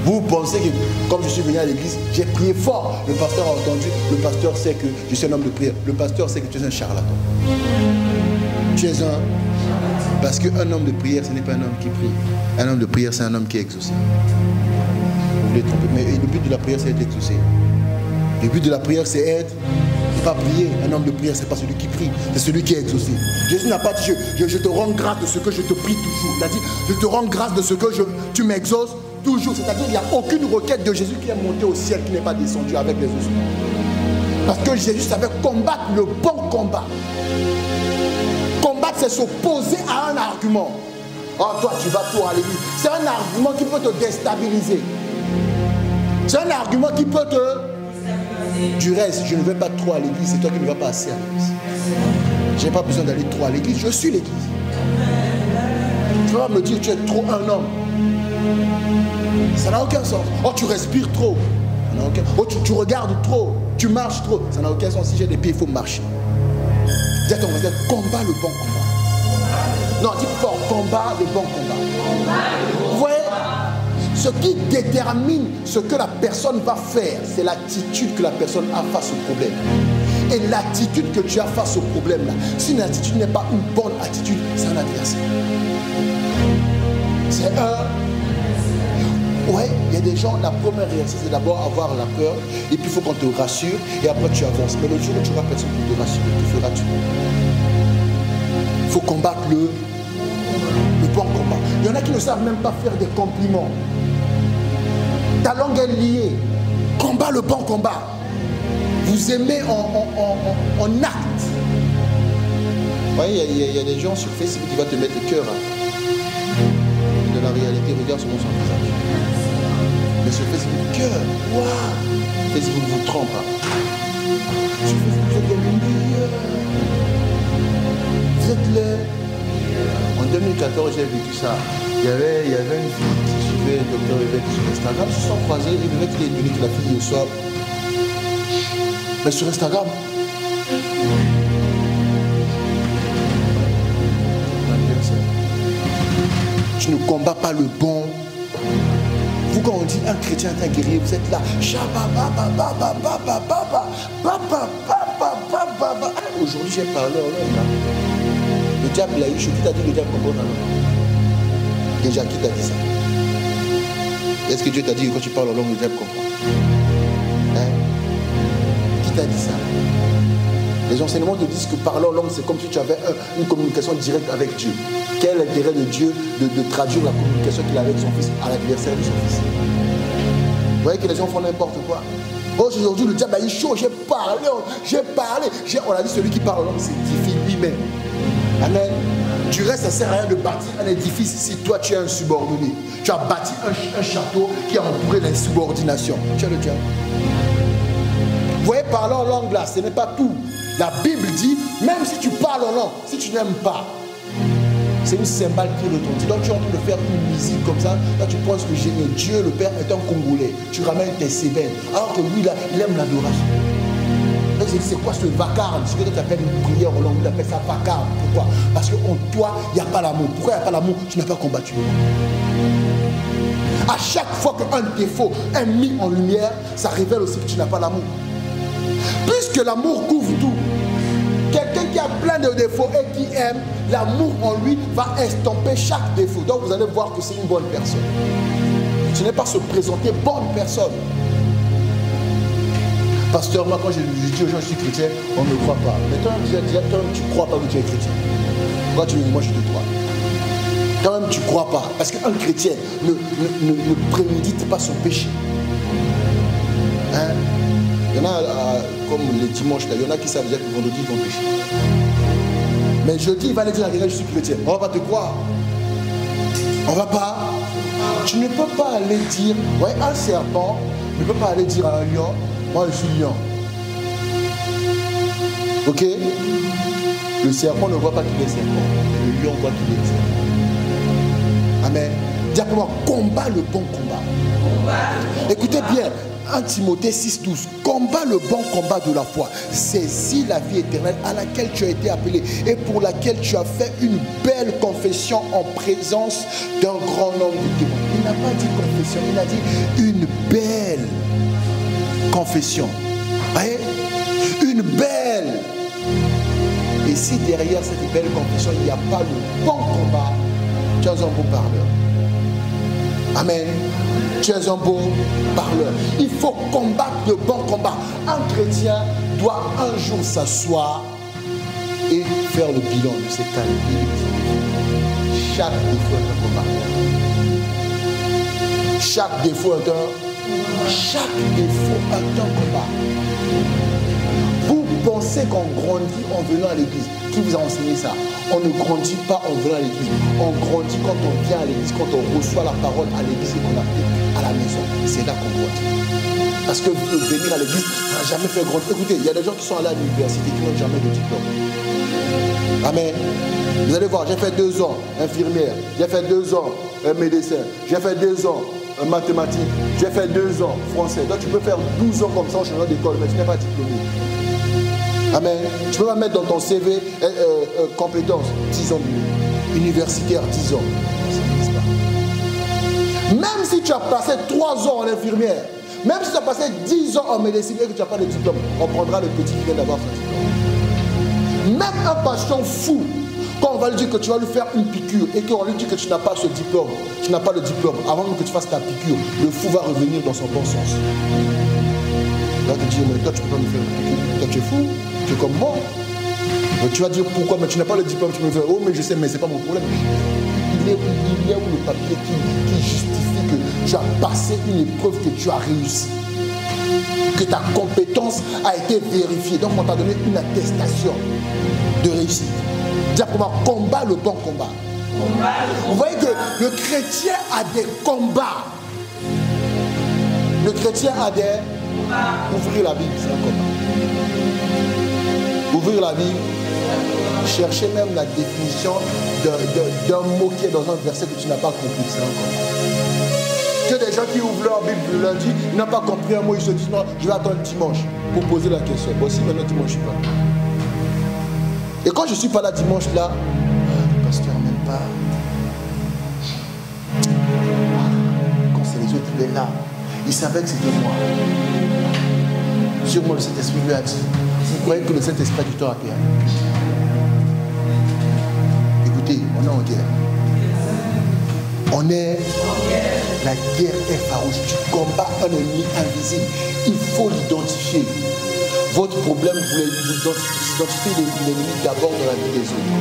Vous pensez que, comme je suis venu à l'église, j'ai prié fort. Le pasteur a entendu, le pasteur sait que je suis un homme de prière. Le pasteur sait que tu es un charlatan. Tu es un... Parce qu'un homme de prière, ce n'est pas un homme qui prie. Un homme de prière, c'est un homme qui est exaucé. Vous voulez tromper. Mais le but de la prière, c'est être exaucé. Le but de la prière, c'est être... pas prier. Un homme de prière, ce n'est pas celui qui prie, c'est celui qui est exaucé. Jésus n'a pas dit je te rends grâce de ce que je te prie toujours. Il a dit je te rends grâce de ce que tu m'exauces toujours. C'est-à-dire qu'il n'y a aucune requête de Jésus qui est montée au ciel qui n'est pas descendue avec les autres. Parce que Jésus savait combattre le bon combat. Combattre, c'est s'opposer à un argument. Oh, toi, tu vas trop à l'église. C'est un argument qui peut te déstabiliser. C'est un argument qui peut te... Du reste, je ne vais pas trop à l'église, c'est toi qui ne vas pas assez à l'église. Je n'ai pas besoin d'aller trop à l'église, je suis l'église. Tu vas me dire que tu es trop un homme. Ça n'a aucun sens. Oh, tu respires trop. Ça n'a aucun... Oh, tu regardes trop. Tu marches trop. Ça n'a aucun sens. Si j'ai des pieds, il faut marcher. Dis à ton voisin, combat le bon combat. Non, dis fort, combat le bon combat. Vous voyez, ce qui détermine ce que la personne va faire, c'est l'attitude que la personne a face au problème. Et l'attitude que tu as face au problème, là, si une attitude n'est pas une bonne attitude, c'est un adversaire. C'est un... Ouais, il y a des gens, la première réaction, c'est d'abord avoir la peur, et puis il faut qu'on te rassure, et après tu avances. Mais le jour où tu n'auras personne pour te rassurer, que feras-tu? Il faut combattre le bon combat. Il y en a qui ne savent même pas faire des compliments. Ta langue est liée. Combat le bon combat. Vous aimez en acte. Vous voyez, il y a des gens sur Facebook qui vont te mettre le cœur. De la réalité, regarde sur mon visage. Mais sur Facebook, cœur. Waouh! Facebook vous trompe. Sur Facebook, vous êtes les meilleurs. Vous êtes les... En 2014, j'ai vécu ça. Il y avait une fille qui suivait le docteur Évêque sur Instagram. Ils se sont croisés et le mec qui est venu que la fille au soir. Mais sur Instagram. Tu ne combats pas le bon. Vous, quand on dit un chrétien est un guerrier, vous êtes là. Aujourd'hui, j'ai parlé en langue. Le diable l'a eu. Qui t'a dit le diable comprend ta langue? Déjà, qui t'a dit ça? Est-ce que Dieu t'a dit que quand tu parles en langue, le diable comprend? Hein? Qui t'a dit ça? Les enseignements te disent que parler en langue, c'est comme si tu avais une communication directe avec Dieu. Quel est l'intérêt de Dieu de traduire la communication qu'il a avec son fils à l'adversaire de son fils? Vous voyez que les gens font n'importe quoi. Aujourd'hui, le diable a eu chaud, j'ai parlé. On a dit celui qui parle en langue, c'est édifie lui-même. Amen. Du reste, ça ne sert à rien de bâtir un édifice si toi tu es un subordonné. Tu as bâti un château qui est entouré d'insubordination. Tu es le diable. Vous voyez, parler en langue là, ce n'est pas tout. La Bible dit, même si tu parles en langue, si tu n'aimes pas, c'est une cymbale qui retentit. Donc tu es en train de faire une musique comme ça. Là tu penses que Dieu, le Père, est un Congolais. Tu ramènes tes sébènes. Alors que lui là, il aime l'adoration. Donc c'est quoi ce vacarme? Ce que tu appelles une prière en langue, tu appelles ça vacarme. Pourquoi? Parce qu'en toi, il n'y a pas l'amour. Pourquoi il n'y a pas l'amour? Tu n'as pas combattu. À chaque fois qu'un défaut est mis en lumière, ça révèle aussi que tu n'as pas l'amour. Puisque l'amour couvre tout. Quelqu'un qui a plein de défauts et qui aime, l'amour en lui va estomper chaque défaut. Donc vous allez voir que c'est une bonne personne. Ce n'est pas se présenter bonne personne. Pasteur, moi quand je dis aux gens que je suis chrétien, on ne me croit pas. Mais toi, tu ne crois pas que tu es chrétien. Pourquoi tu me dis moi je te crois? Quand même tu ne crois pas. Parce qu'un chrétien ne prémédite pas son péché. Hein? Il y en a, comme les dimanches, là, il y en a qui savent dire que vendredi ils vont pécher. Mais jeudi, il va aller dire à quelqu'un je suis chrétien. On ne va pas te croire. On ne va pas. Tu ne peux pas aller dire, ouais, un serpent ne peut pas aller dire à un lion, moi je suis lion. Ok? Le serpent ne voit pas qu'il est serpent. Le lion voit qu'il est serpent. Amen. Dis pour moi, combat le bon combat. Écoutez bien, 1 Timothée 6,12. Combat le bon combat de la foi. Saisis la vie éternelle à laquelle tu as été appelé et pour laquelle tu as fait une belle confession en présence d'un grand nombre de témoins. Il n'a pas dit confession, il a dit une belle confession. Voyez? Une belle. Et si derrière cette belle confession, il n'y a pas le bon combat, tu es un beau parleur. Amen. Tu es un beau parleur. Il faut combattre le bon combat. Un chrétien doit un jour s'asseoir et faire le bilan de ses qualités. Chaque défaut est un combat. Chaque défaut est un combat. Vous pensez qu'on grandit en venant à l'église? Qui vous a enseigné ça? On ne grandit pas en venant à l'église. On grandit quand on vient à l'église, quand on reçoit la parole à l'église et qu'on applique à la maison. C'est là qu'on grandit. Parce que venir à l'église n'a jamais fait grandir. Écoutez, il y a des gens qui sont allés à l'université qui n'ont jamais de diplôme. Amen. Vous allez voir, j'ai fait 2 ans infirmière, j'ai fait 2 ans médecin, j'ai fait 2 ans mathématiques, j'ai fait 2 ans français. Donc tu peux faire 12 ans comme ça en changeant d'école, mais tu n'es pas diplômé. Amen. Tu peux pas mettre dans ton CV compétences 10 ans universitaire, 10 ans. Ça n'existe pas. Même si tu as passé 3 ans en infirmière, même si tu as passé 10 ans en médecine et que tu n'as pas de diplôme, on prendra le petit qui vient d'avoir son diplôme. Même un patient fou, quand on va lui dire que tu vas lui faire une piqûre et qu'on lui dit que tu n'as pas ce diplôme, tu n'as pas le diplôme, avant même que tu fasses ta piqûre, le fou va revenir dans son bon sens. Il va te dire, mais toi tu ne peux pas me faire une piqûre, toi tu es fou. Tu es comme moi. Tu vas dire pourquoi, mais tu n'as pas le diplôme, tu me fais, oh mais je sais, mais ce n'est pas mon problème. Il est où le papier qui justifie que tu as passé une épreuve, que tu as réussi, que ta compétence a été vérifiée. Donc on t'a donné une attestation de réussite. Dis pour moi, combat le bon combat. Vous voyez que le chrétien a des combats. Le chrétien a des... Ouvrir la Bible, c'est un combat. Ouvrir la Bible, chercher même la définition d'un mot qui est dans un verset que tu n'as pas compris, c'est un combat. Que des gens qui ouvrent leur Bible le lundi, ils n'ont pas compris un mot, ils se disent non, je vais attendre dimanche pour poser la question. Bon, si maintenant dimanche, je ne suis pas. Et quand je ne suis pas là dimanche, là, le pasteur n'aime pas. Quand c'est les autres, il est là. Il savait que c'était moi. Sûrement le Saint-Esprit lui a dit. Vous croyez que le Saint-Esprit a du temps à perdre? Écoutez, on est en guerre. La guerre est farouche. Tu combats un ennemi invisible. Il faut l'identifier. Votre problème, vous identifiez l'ennemi d'abord dans la vie des autres.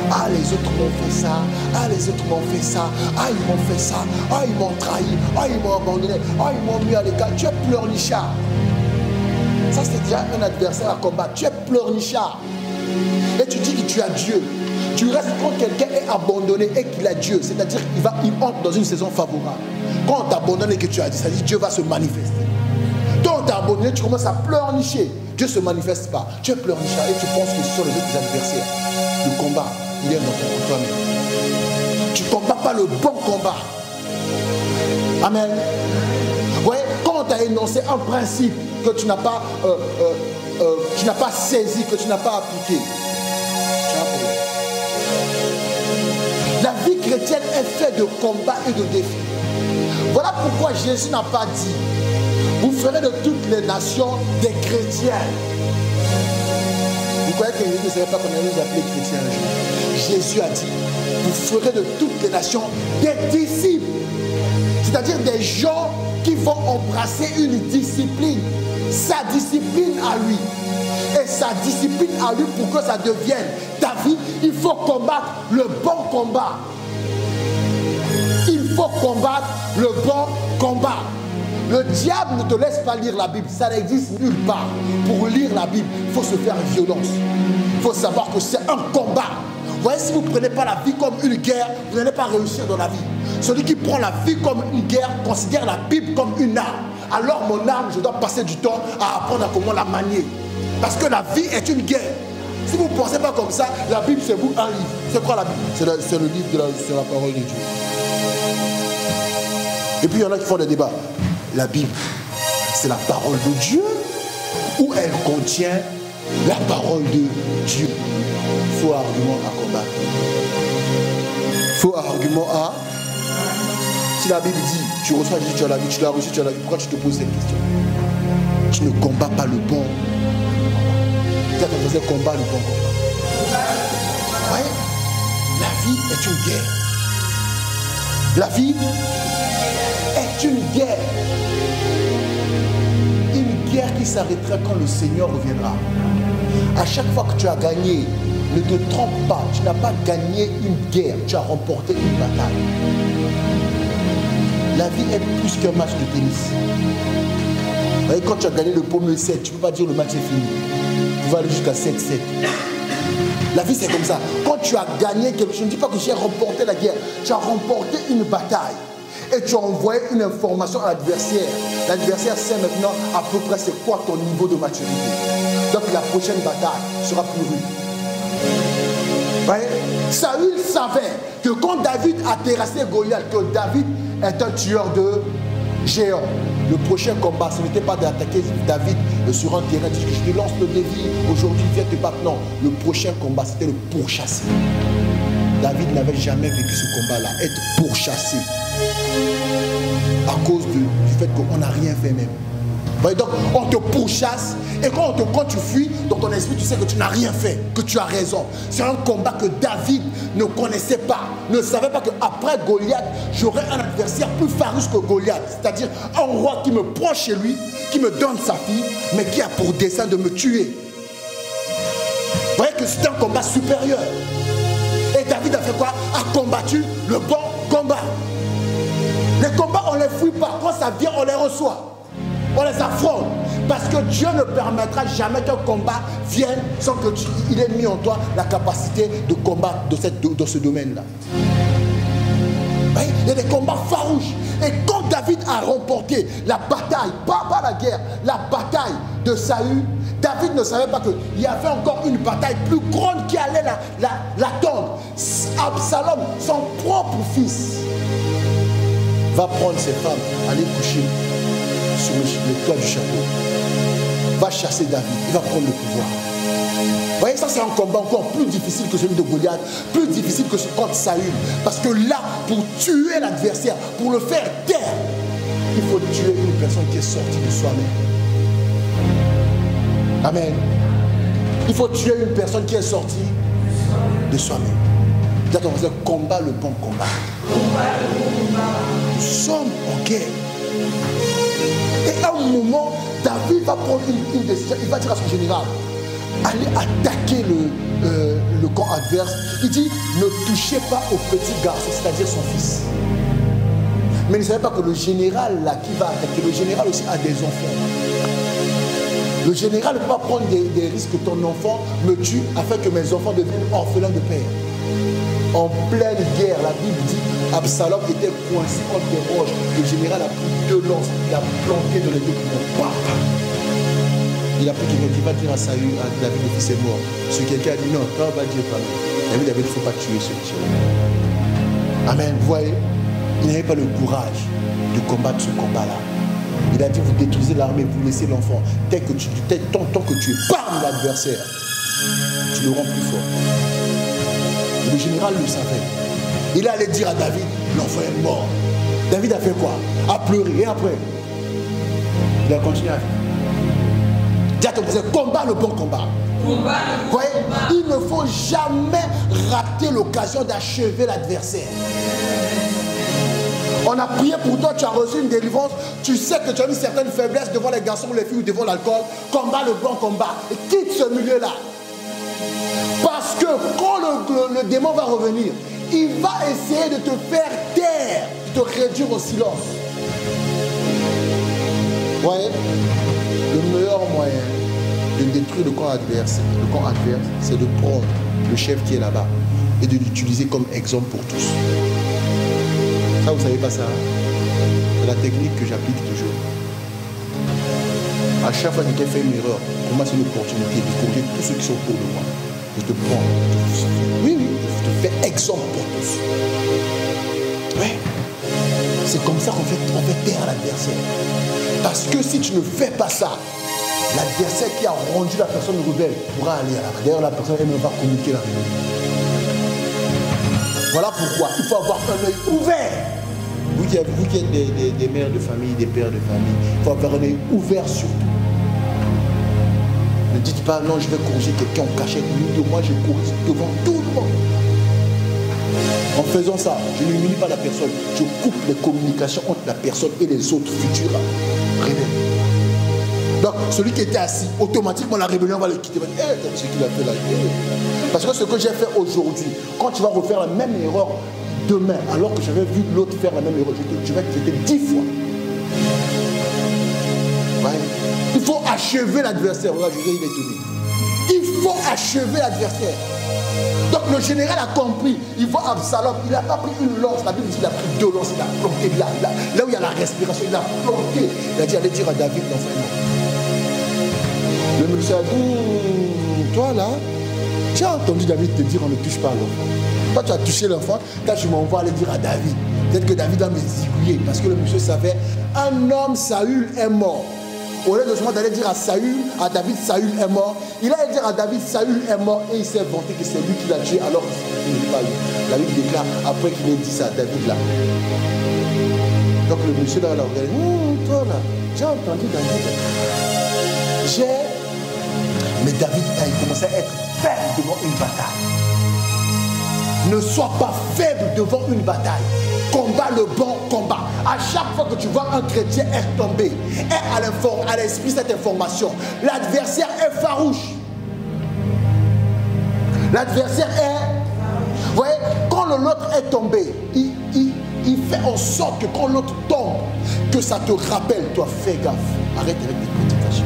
Ah, les autres m'ont fait ça. Ah, les autres m'ont fait ça. Ah, ils m'ont fait ça. Ah, ils m'ont trahi. Ah, ils m'ont abandonné. Ah, ils m'ont mis à l'écart. Tu es pleurnichard. Ça, c'est déjà un adversaire à combattre. Tu es pleurnichard. Et tu dis que tu as Dieu. Tu restes quand quelqu'un est abandonné et qu'il a Dieu. C'est-à-dire qu'il entre dans une saison favorable. Quand on t'abandonne et que tu as dit, ça dit Dieu va se manifester. Quand on t'a abandonné, tu commences à pleurnicher. Dieu ne se manifeste pas. Tu es pleurnichard et tu penses que ce sont les autres adversaires. Le combat, il est dans toi-même. Tu ne combats pas le bon combat. Amen. Vous voyez, quand on t'a énoncé un principe que tu n'as pas, saisi, que tu n'as pas appliqué, tu as un problème. La vie chrétienne est faite de combats et de défis. Voilà pourquoi Jésus n'a pas dit vous ferez de toutes les nations des chrétiens. Vous croyez que Jésus ne savait pas qu'on allait nous appeler chrétiens un jour. Jésus a dit, vous ferez de toutes les nations des disciples. C'est-à-dire des gens qui vont embrasser une discipline. Sa discipline à lui. Et sa discipline à lui pour que ça devienne ta vie, il faut combattre le bon combat. Il faut combattre le bon combat. Le diable ne te laisse pas lire la Bible. Ça n'existe nulle part. Pour lire la Bible, il faut se faire violence. Il faut savoir que c'est un combat. Vous voyez, si vous ne prenez pas la vie comme une guerre, vous n'allez pas réussir dans la vie. Celui qui prend la vie comme une guerre considère la Bible comme une arme. Alors mon arme, je dois passer du temps à apprendre à comment la manier. Parce que la vie est une guerre. Si vous ne pensez pas comme ça, la Bible c'est vous un livre. C'est quoi la Bible? C'est le livre de la parole de Dieu. Et puis il y en a qui font des débats. La Bible, c'est la parole de Dieu ou elle contient la parole de Dieu? Faux argument à combattre. Faux argument à... Si la Bible dit, tu reçois Jésus, tu as la vie, tu l'as reçu, tu as la vie, pourquoi tu te poses cette question? Tu ne combats pas le bon. Peut-être qu'on faisait combat le bon combat. Vous voyez? La vie est une guerre. La vie est une guerre. Une guerre qui s'arrêtera quand le Seigneur reviendra. À chaque fois que tu as gagné, ne te trompe pas, tu n'as pas gagné une guerre, tu as remporté une bataille. La vie est plus qu'un match de tennis. Vous voyez, quand tu as gagné le premier set, tu ne peux pas dire le match est fini. Tu vas aller jusqu'à 7-7. La vie c'est comme ça. Quand tu as gagné quelque chose, je ne dis pas que j'ai remporté la guerre, tu as remporté une bataille. Et tu as envoyé une information à l'adversaire. L'adversaire sait maintenant à peu près c'est quoi ton niveau de maturité. Donc la prochaine bataille sera plus rude. Voyez, Saül savait que quand David a terrassé Goliath, que David est un tueur de géants. Le prochain combat, ce n'était pas d'attaquer David sur un terrain, dire que je te lance le défi, aujourd'hui viens te battre. Non, le prochain combat, c'était le pourchasser. David n'avait jamais vécu ce combat-là, être pourchassé. À cause du fait qu'on n'a rien fait même. Donc on te pourchasse et quand tu fuis, dans ton esprit tu sais que tu n'as rien fait, que tu as raison. C'est un combat que David ne connaissait pas, ne savait pas qu'après Goliath, j'aurai un adversaire plus farouche que Goliath. C'est-à-dire un roi qui me prend chez lui, qui me donne sa fille, mais qui a pour dessein de me tuer. Vous voyez que c'est un combat supérieur. Et David a fait quoi? A combattu le bon combat. Les combats on ne les fuit pas, quand ça vient on les reçoit. On les affronte parce que Dieu ne permettra jamais qu'un combat vienne sans qu'il ait mis en toi la capacité de combattre dans ce domaine-là. Il y a des combats farouches. Et quand David a remporté la bataille, pas la guerre, la bataille de Saül, David ne savait pas qu'il y avait encore une bataille plus grande qui allait l'attendre. Absalom, son propre fils, va prendre ses femmes, aller coucher sur le toit du château, va chasser David, il va prendre le pouvoir. Vous voyez, ça c'est un combat encore plus difficile que celui de Goliath, plus difficile que ce contre Saül. Parce que là, pour tuer l'adversaire, pour le faire taire, il faut tuer une personne qui est sortie de soi-même. Amen. Il faut tuer une personne qui est sortie de soi-même. C'est-à-dire qu'on faisait combat le bon combat. Nous sommes en guerre. Et à un moment, David va prendre une décision. Il va dire à son général, allez attaquer le camp adverse. Il dit, ne touchez pas au petit garçon, c'est-à-dire son fils. Mais il ne savait pas que le général là qui va attaquer, le général aussi a des enfants. Le général ne peut pas prendre des risques que ton enfant me tue afin que mes enfants deviennent orphelins de père. En pleine guerre, la Bible dit Absalom était coincé entre des roches. Le général a pris 2 lances, il a planté dans les 2 poumons. Il a pris quelqu'un qui va dire à Saül, à David, le fils est mort. Ce quelqu'un a dit non, quand on va dire pas. David il ne faut pas tuer ce monsieur. Amen. Vous voyez, il n'avait pas le courage de combattre ce combat-là. Il a dit vous détruisez l'armée, vous laissez l'enfant. Tant que tu épargnes l'adversaire, tu le rends plus fort. Le général le savait. Il allait dire à David, l'enfant est mort. David a fait quoi? A pleuré. Et après, il a continué à vivre. Dis à ton voisin, combat le bon combat. Vous voyez, Il ne faut jamais rater l'occasion d'achever l'adversaire. On a prié pour toi, tu as reçu une délivrance, tu sais que tu as une certaine faiblesse devant les garçons, les filles ou devant l'alcool. Combat le bon combat et quitte ce milieu-là. Parce que quand le démon va revenir, il va essayer de te faire taire, de te réduire au silence. Vous voyez, le meilleur moyen de détruire le camp adverse, c'est de prendre le chef qui est là-bas et de l'utiliser comme exemple pour tous. Ça, vous ne savez pas ça, hein? C'est la technique que j'applique toujours. À chaque fois que quelqu'un fait une erreur, pour moi, c'est une opportunité de corriger tous ceux qui sont autour de moi. Je te prends. Oui, je te fais exemple pour tous. Oui. C'est comme ça qu'on fait taire l'adversaire. Parce que si tu ne fais pas ça, l'adversaire qui a rendu la personne rebelle pourra aller là-bas. D'ailleurs, la personne elle va communiquer la rébellion. Voilà pourquoi il faut avoir un œil ouvert. Vous qui êtes des mères de famille, des pères de famille, il faut avoir un œil ouvert surtout. Ne dites pas non, je vais corriger quelqu'un en cachette. Moi, je corrige devant tout le monde. En faisant ça, je n'humilie pas la personne. Je coupe les communications entre la personne et les autres futurs rebelles. Donc, celui qui était assis, automatiquement, la rébellion va le quitter. Il va dire, ce qu'il a fait là. Parce que ce que j'ai fait aujourd'hui, quand tu vas refaire la même erreur demain, alors que j'avais vu l'autre faire la même erreur, je vais te traiter 10 fois. Ouais. Il faut achever l'adversaire. Voilà, José, il est étonné. Il faut achever l'adversaire. Donc le général a compris. Il voit Absalom. Il n'a pas pris une lance. La Bible dit qu'il a pris 2 lances. Il a planté là où il y a la respiration. Il a planté. Il a dit, allez dire à David, l'enfant est mort. Le monsieur a dit, toi là, tu as entendu David te dire, on ne touche pas l'enfant. Toi, tu as touché l'enfant. Quand tu m'envoies aller dire à David, peut-être que David va me zigouiller. Parce que le monsieur savait, un homme, Saül, est mort. Au lieu de seulement d'aller dire à David, Saül est mort, il allait dire à David, Saül est mort, et il s'est vanté que c'est lui qui l'a tué, alors qu'il n'est pas lui. La Bible déclare, après qu'il ait dit ça à David là. Donc le monsieur là, il a regardé, toi là, j'ai entendu David. Mais David, il commençait à être faible devant une bataille. Ne sois pas faible devant une bataille. Combat le bon combat. À chaque fois que tu vois un chrétien être tombé, est à l'esprit cette information. L'adversaire est farouche. L'adversaire est... Vous voyez, quand l'autre est tombé, il fait en sorte que quand l'autre tombe, que ça te rappelle, toi, fais gaffe. Arrête avec tes prédications.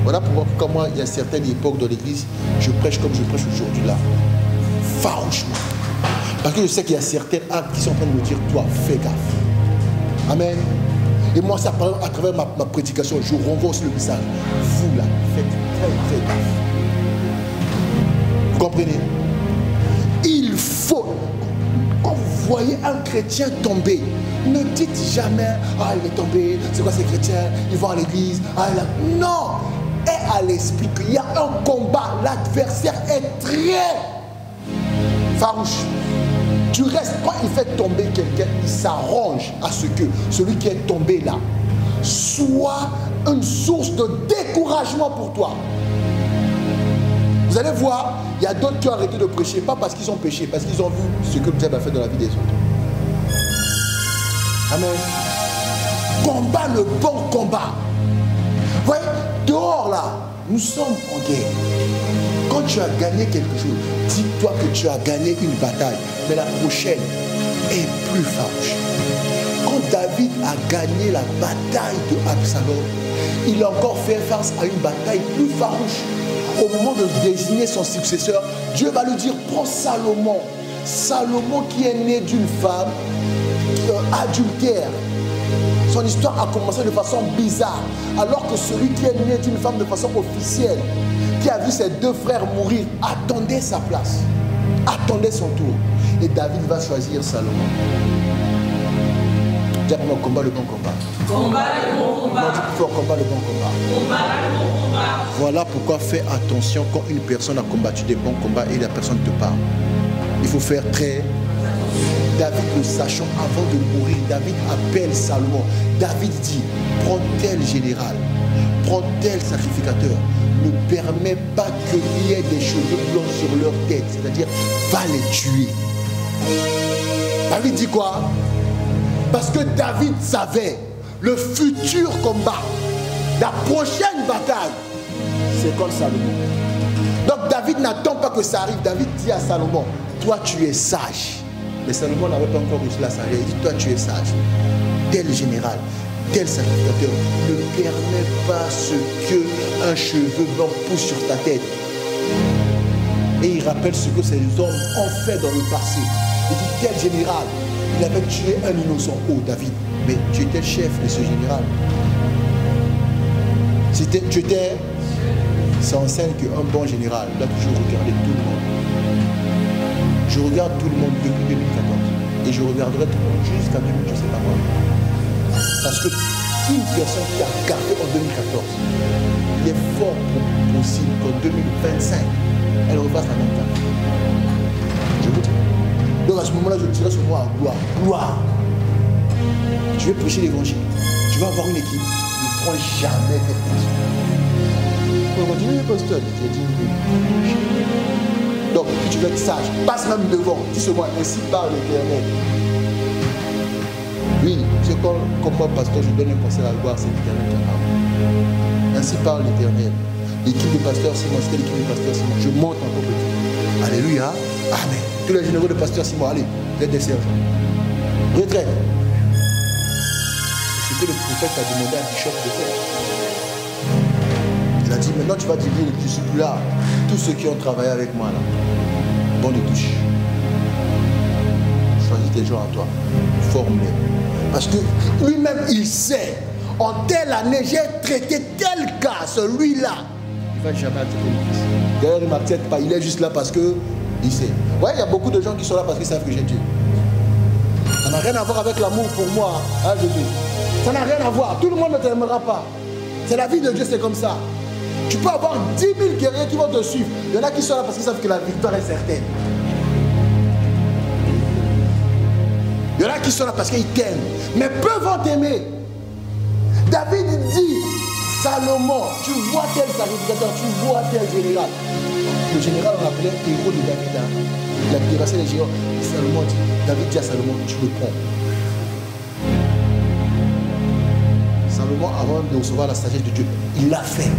Voilà pourquoi moi, il y a certaines époques dans l'église, je prêche comme je prêche aujourd'hui là. Farouchement. Parce que je sais qu'il y a certains actes qui sont en train de me dire, toi, fais gaffe. Amen. Et moi, ça, à travers ma prédication, je renvoie aussi le message. Vous là, faites très gaffe. Vous comprenez? Il faut, quand vous voyez un chrétien tomber, ne dites jamais, ah, il est tombé, c'est quoi ces chrétiens, ils vont à l'église, ah, il a... Non! Et à l'esprit qu'il y a un combat, l'adversaire est très farouche. Tu restes, quand il fait tomber quelqu'un, il s'arrange à ce que celui qui est tombé là soit une source de découragement pour toi. Vous allez voir, il y a d'autres qui ont arrêté de prêcher, pas parce qu'ils ont péché, parce qu'ils ont vu ce que Dieu a fait dans la vie des autres. Amen. Combat le bon combat. Vous voyez, dehors là, nous sommes en guerre. Quand tu as gagné quelque chose, dis-toi que tu as gagné une bataille, mais la prochaine est plus farouche. Quand David a gagné la bataille de Absalom, il a encore fait face à une bataille plus farouche. Au moment de désigner son successeur, Dieu va lui dire, prends Salomon. Salomon qui est né d'une femme adultère. Son histoire a commencé de façon bizarre, alors que celui qui est né d'une femme de façon officielle, qui a vu ses 2 frères mourir, attendait sa place, attendait son tour. Et David va choisir Salomon. Dis moi, combat le bon combat. Combat le bon combat. Combat le bon combat. Combat le bon combat. Voilà pourquoi fais attention quand une personne a combattu des bons combats et la personne te parle. Il faut faire très... David, le sachant avant de mourir, David appelle Salomon. David dit, prends tel général, prends tel sacrificateur, ne permet pas qu'il y ait des cheveux blancs sur leur tête. C'est-à-dire, va les tuer. David dit quoi? Parce que David savait le futur combat, la prochaine bataille, c'est contre Salomon. Donc David n'attend pas que ça arrive. David dit à Salomon, toi tu es sage. Mais Salomon n'avait pas encore reçu la sagesse. Il dit, toi tu es sage. Tel général, tel sacrificateur ne permet pas ce qu'un cheveu blanc pousse sur ta tête. Et il rappelle ce que ces hommes ont fait dans le passé. Il dit, tel général, il avait tué un innocent. Oh David, mais tu étais le chef de ce général. Tu étais... Ça enseigne qu'un bon général doit toujours regarder tout le monde. Je regarde tout le monde depuis 2014. Et je regarderai tout le monde jusqu'à 2000, je ne sais pas moi. Parce qu'une personne qui a gardé en 2014, il est fort possible qu'en 2025, elle refasse la même chose. Je vous dis. Donc à ce moment-là, je dirais ce mot à gloire. Gloire. Tu veux prêcher l'évangile. Tu vas avoir une équipe. Ne prends jamais cette personne. On va continuer, pasteur. J'ai dit oui. Donc, tu veux être sage. Passe même devant. Dis ce mot. Ainsi parle l'Éternel. Oui, c'est comme moi, pasteur, je donne un conseil à la gloire, c'est l'Éternel qui parle. Ainsi parle l'Éternel. L'équipe de pasteur Simon, c'était l'équipe de pasteur Simon. Je monte encore petit. Alléluia. Amen. Tous les généraux de pasteur Simon, allez, vous êtes des sergents. Retraite. C'est ce que le prophète a demandé à Bishop de faire. Il a dit, maintenant tu vas dire, je suis plus là. Tous ceux qui ont travaillé avec moi là, bon de touche. Choisis tes gens à toi. Forme-les. Parce que lui-même, il sait, en telle année, j'ai traité tel cas, celui-là. Il ne va jamais attirer le Christ. D'ailleurs, il ne m'accepte pas. Il est juste là parce que il sait. Ouais, il y a beaucoup de gens qui sont là parce qu'ils savent que j'ai Dieu. Ça n'a rien à voir avec l'amour pour moi, hein, Jésus. Ça n'a rien à voir. Tout le monde ne t'aimera pas. C'est la vie de Dieu, c'est comme ça. Tu peux avoir 10 000 guerriers qui vont te suivre. Il y en a qui sont là parce qu'ils savent que la victoire est certaine. Il y en a qui sont là parce qu'ils t'aiment. Mais peu vont t'aimer. David dit, Salomon, tu vois tel sacrificateur, tu vois tel général. Le général, on l'appelait héros de David. Hein. Il a dépassé les géants. Salomon dit, David dit à Salomon, tu le prends. Salomon, avant de recevoir la sagesse de Dieu, il l'a fait.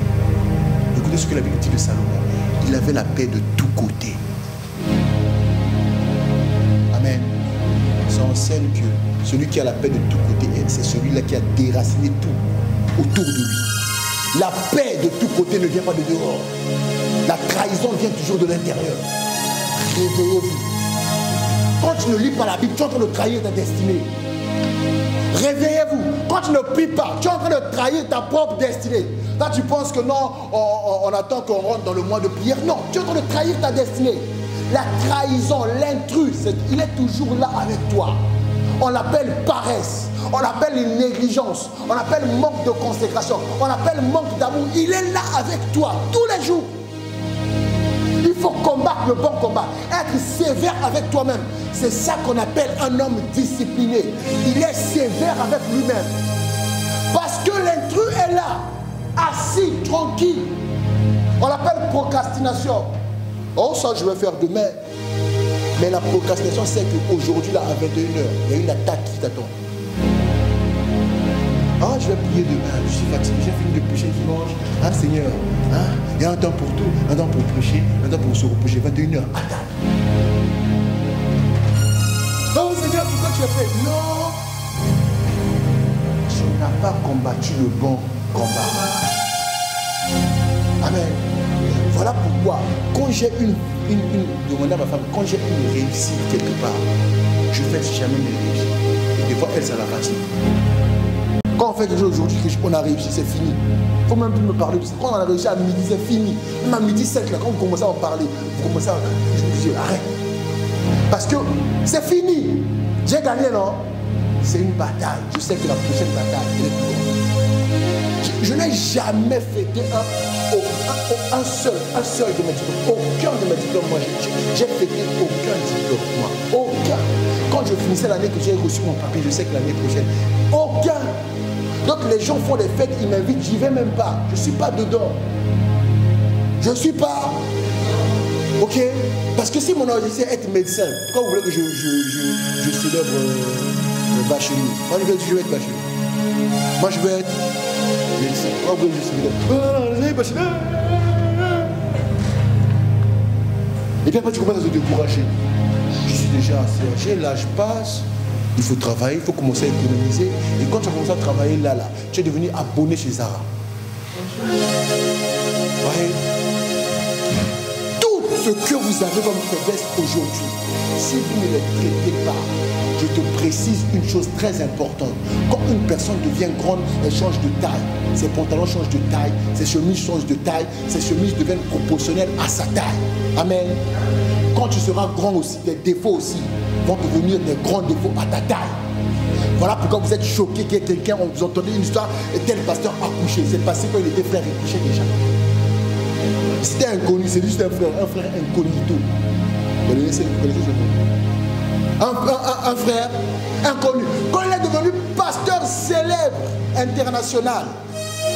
Écoutez ce que la Bible dit de Salomon. Il avait la paix de tous côtés. Amen. Ça enseigne que celui qui a la paix de tous côtés, c'est celui-là qui a déraciné tout autour de lui. La paix de tous côtés ne vient pas de dehors. La trahison vient toujours de l'intérieur. Réveillez-vous. Quand tu ne lis pas la Bible, tu es en train de trahir ta destinée. Réveillez-vous. Quand tu ne pries pas, tu es en train de trahir ta propre destinée. Là, tu penses que non, on attend qu'on rentre dans le mois de prière. Non, tu es en train de trahir ta destinée. La trahison, l'intrus, il est toujours là avec toi. On l'appelle paresse, on l'appelle négligence, on l'appelle manque de consécration, on l'appelle manque d'amour. Il est là avec toi tous les jours. Il faut combattre le bon combat, être sévère avec toi-même. C'est ça qu'on appelle un homme discipliné. Il est sévère avec lui-même. Parce que l'intrus est là, assis, tranquille. On l'appelle procrastination. Oh, ça je vais faire demain. Mais la procrastination, c'est qu'aujourd'hui, là, à 21h, il y a une attaque qui t'attend. Ah, je vais prier demain, je suis fatigué, j'ai fini de prêcher dimanche. Ah, Seigneur, hein, il y a un temps pour tout, un temps pour prêcher, un temps pour se reposer. 21h, attaque. Oh, Seigneur, pourquoi tu as fait? Non, tu n'as pas combattu le bon combat. Amen. Voilà pourquoi, quand j'ai demandé à ma femme, quand j'ai une réussite quelque part, je fais jamais mes réussites. Des fois, elle, ça la fatigue. Quand on fait quelque chose aujourd'hui, qu'on a réussi, c'est fini. Il ne faut même plus me parler de ça. Quand on a réussi à midi, c'est fini. Même à midi 7, là, quand vous commencez à en parler, vous commencez à... Je vous dis, arrête. Parce que c'est fini. J'ai gagné, non? C'est une bataille. Je sais que la prochaine bataille, elle est plus grande. Je n'ai jamais fêté un seul de mes diplômes. Aucun de mes diplômes, moi, j'ai fêté aucun diplôme, moi. Aucun. Quand je finissais l'année que j'ai reçu mon papier, je sais que l'année prochaine, aucun. Donc les gens font des fêtes, ils m'invitent, j'y vais même pas. Je ne suis pas dedans. Je ne suis pas. Ok? Parce que si mon objectif est être médecin, pourquoi vous voulez que je célèbre bachelier? Moi, je veux être bachelier. Moi, je veux être médecin. Pourquoi vous voulez que je célèbre bachelier? Et puis après, tu commences à te décourager. Je suis déjà assez âgé, l'âge passe. Il faut travailler, il faut commencer à économiser. Et quand tu as commencé à travailler là, tu es devenu abonné chez Zara. Ouais. Tout ce que vous avez comme faiblesse aujourd'hui, si vous ne le traitez pas, je te précise une chose très importante. Quand une personne devient grande, elle change de taille. Ses pantalons changent de taille, ses chemises changent de taille, ses chemises deviennent proportionnelles à sa taille. Amen. Quand tu seras grand aussi, tes défauts aussi vont devenir des grands défauts à ta taille. Voilà pourquoi vous êtes choqué qu'il y ait quelqu'un, vous entendez une histoire, et tel pasteur a couché. C'est passé quand il était frère, il couchait déjà. C'était inconnu, c'est juste un frère incognito. Vous connaissez ce nom? Un frère inconnu. Quand il est devenu pasteur célèbre, international,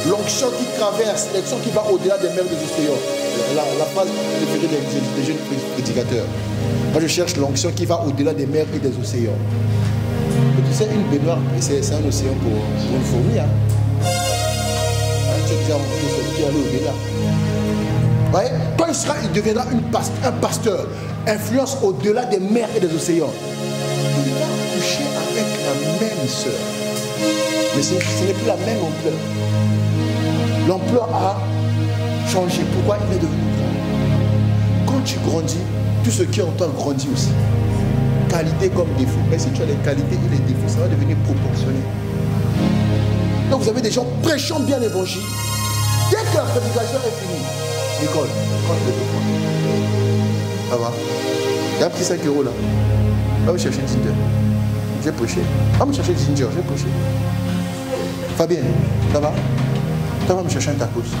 l'onction qui traverse, l'onction qui va au-delà des mers des océans. La phrase préférée des jeunes prédicateurs. Moi je cherche l'onction qui va au-delà des mers et des océans. Et tu sais, une baignoire, c'est un océan pour une fourmi. Hein. Tu es déjà monté, tu es allé au-delà. Ouais? Quand il deviendra un pasteur, influence au-delà des mers et des océans. Il va coucher avec la même sœur. Mais ce n'est plus la même ampleur. L'ampleur a changé. Pourquoi il est devenu grand? Quand tu grandis, tout ce qui est en toi grandit aussi. Qualité comme défaut. Mais si tu as les qualités et les défauts, ça va devenir proportionné. Donc vous avez des gens prêchant bien l'évangile. Dès que la prédication est finie, Nicole, quand tu le fais, ça va. Il y a un petit 5 € là. Va me chercher Ginger. J'ai prêché. Va me chercher Ginger, j'ai prêché. Fabien, ça va? Tu vas me chercher un tacos.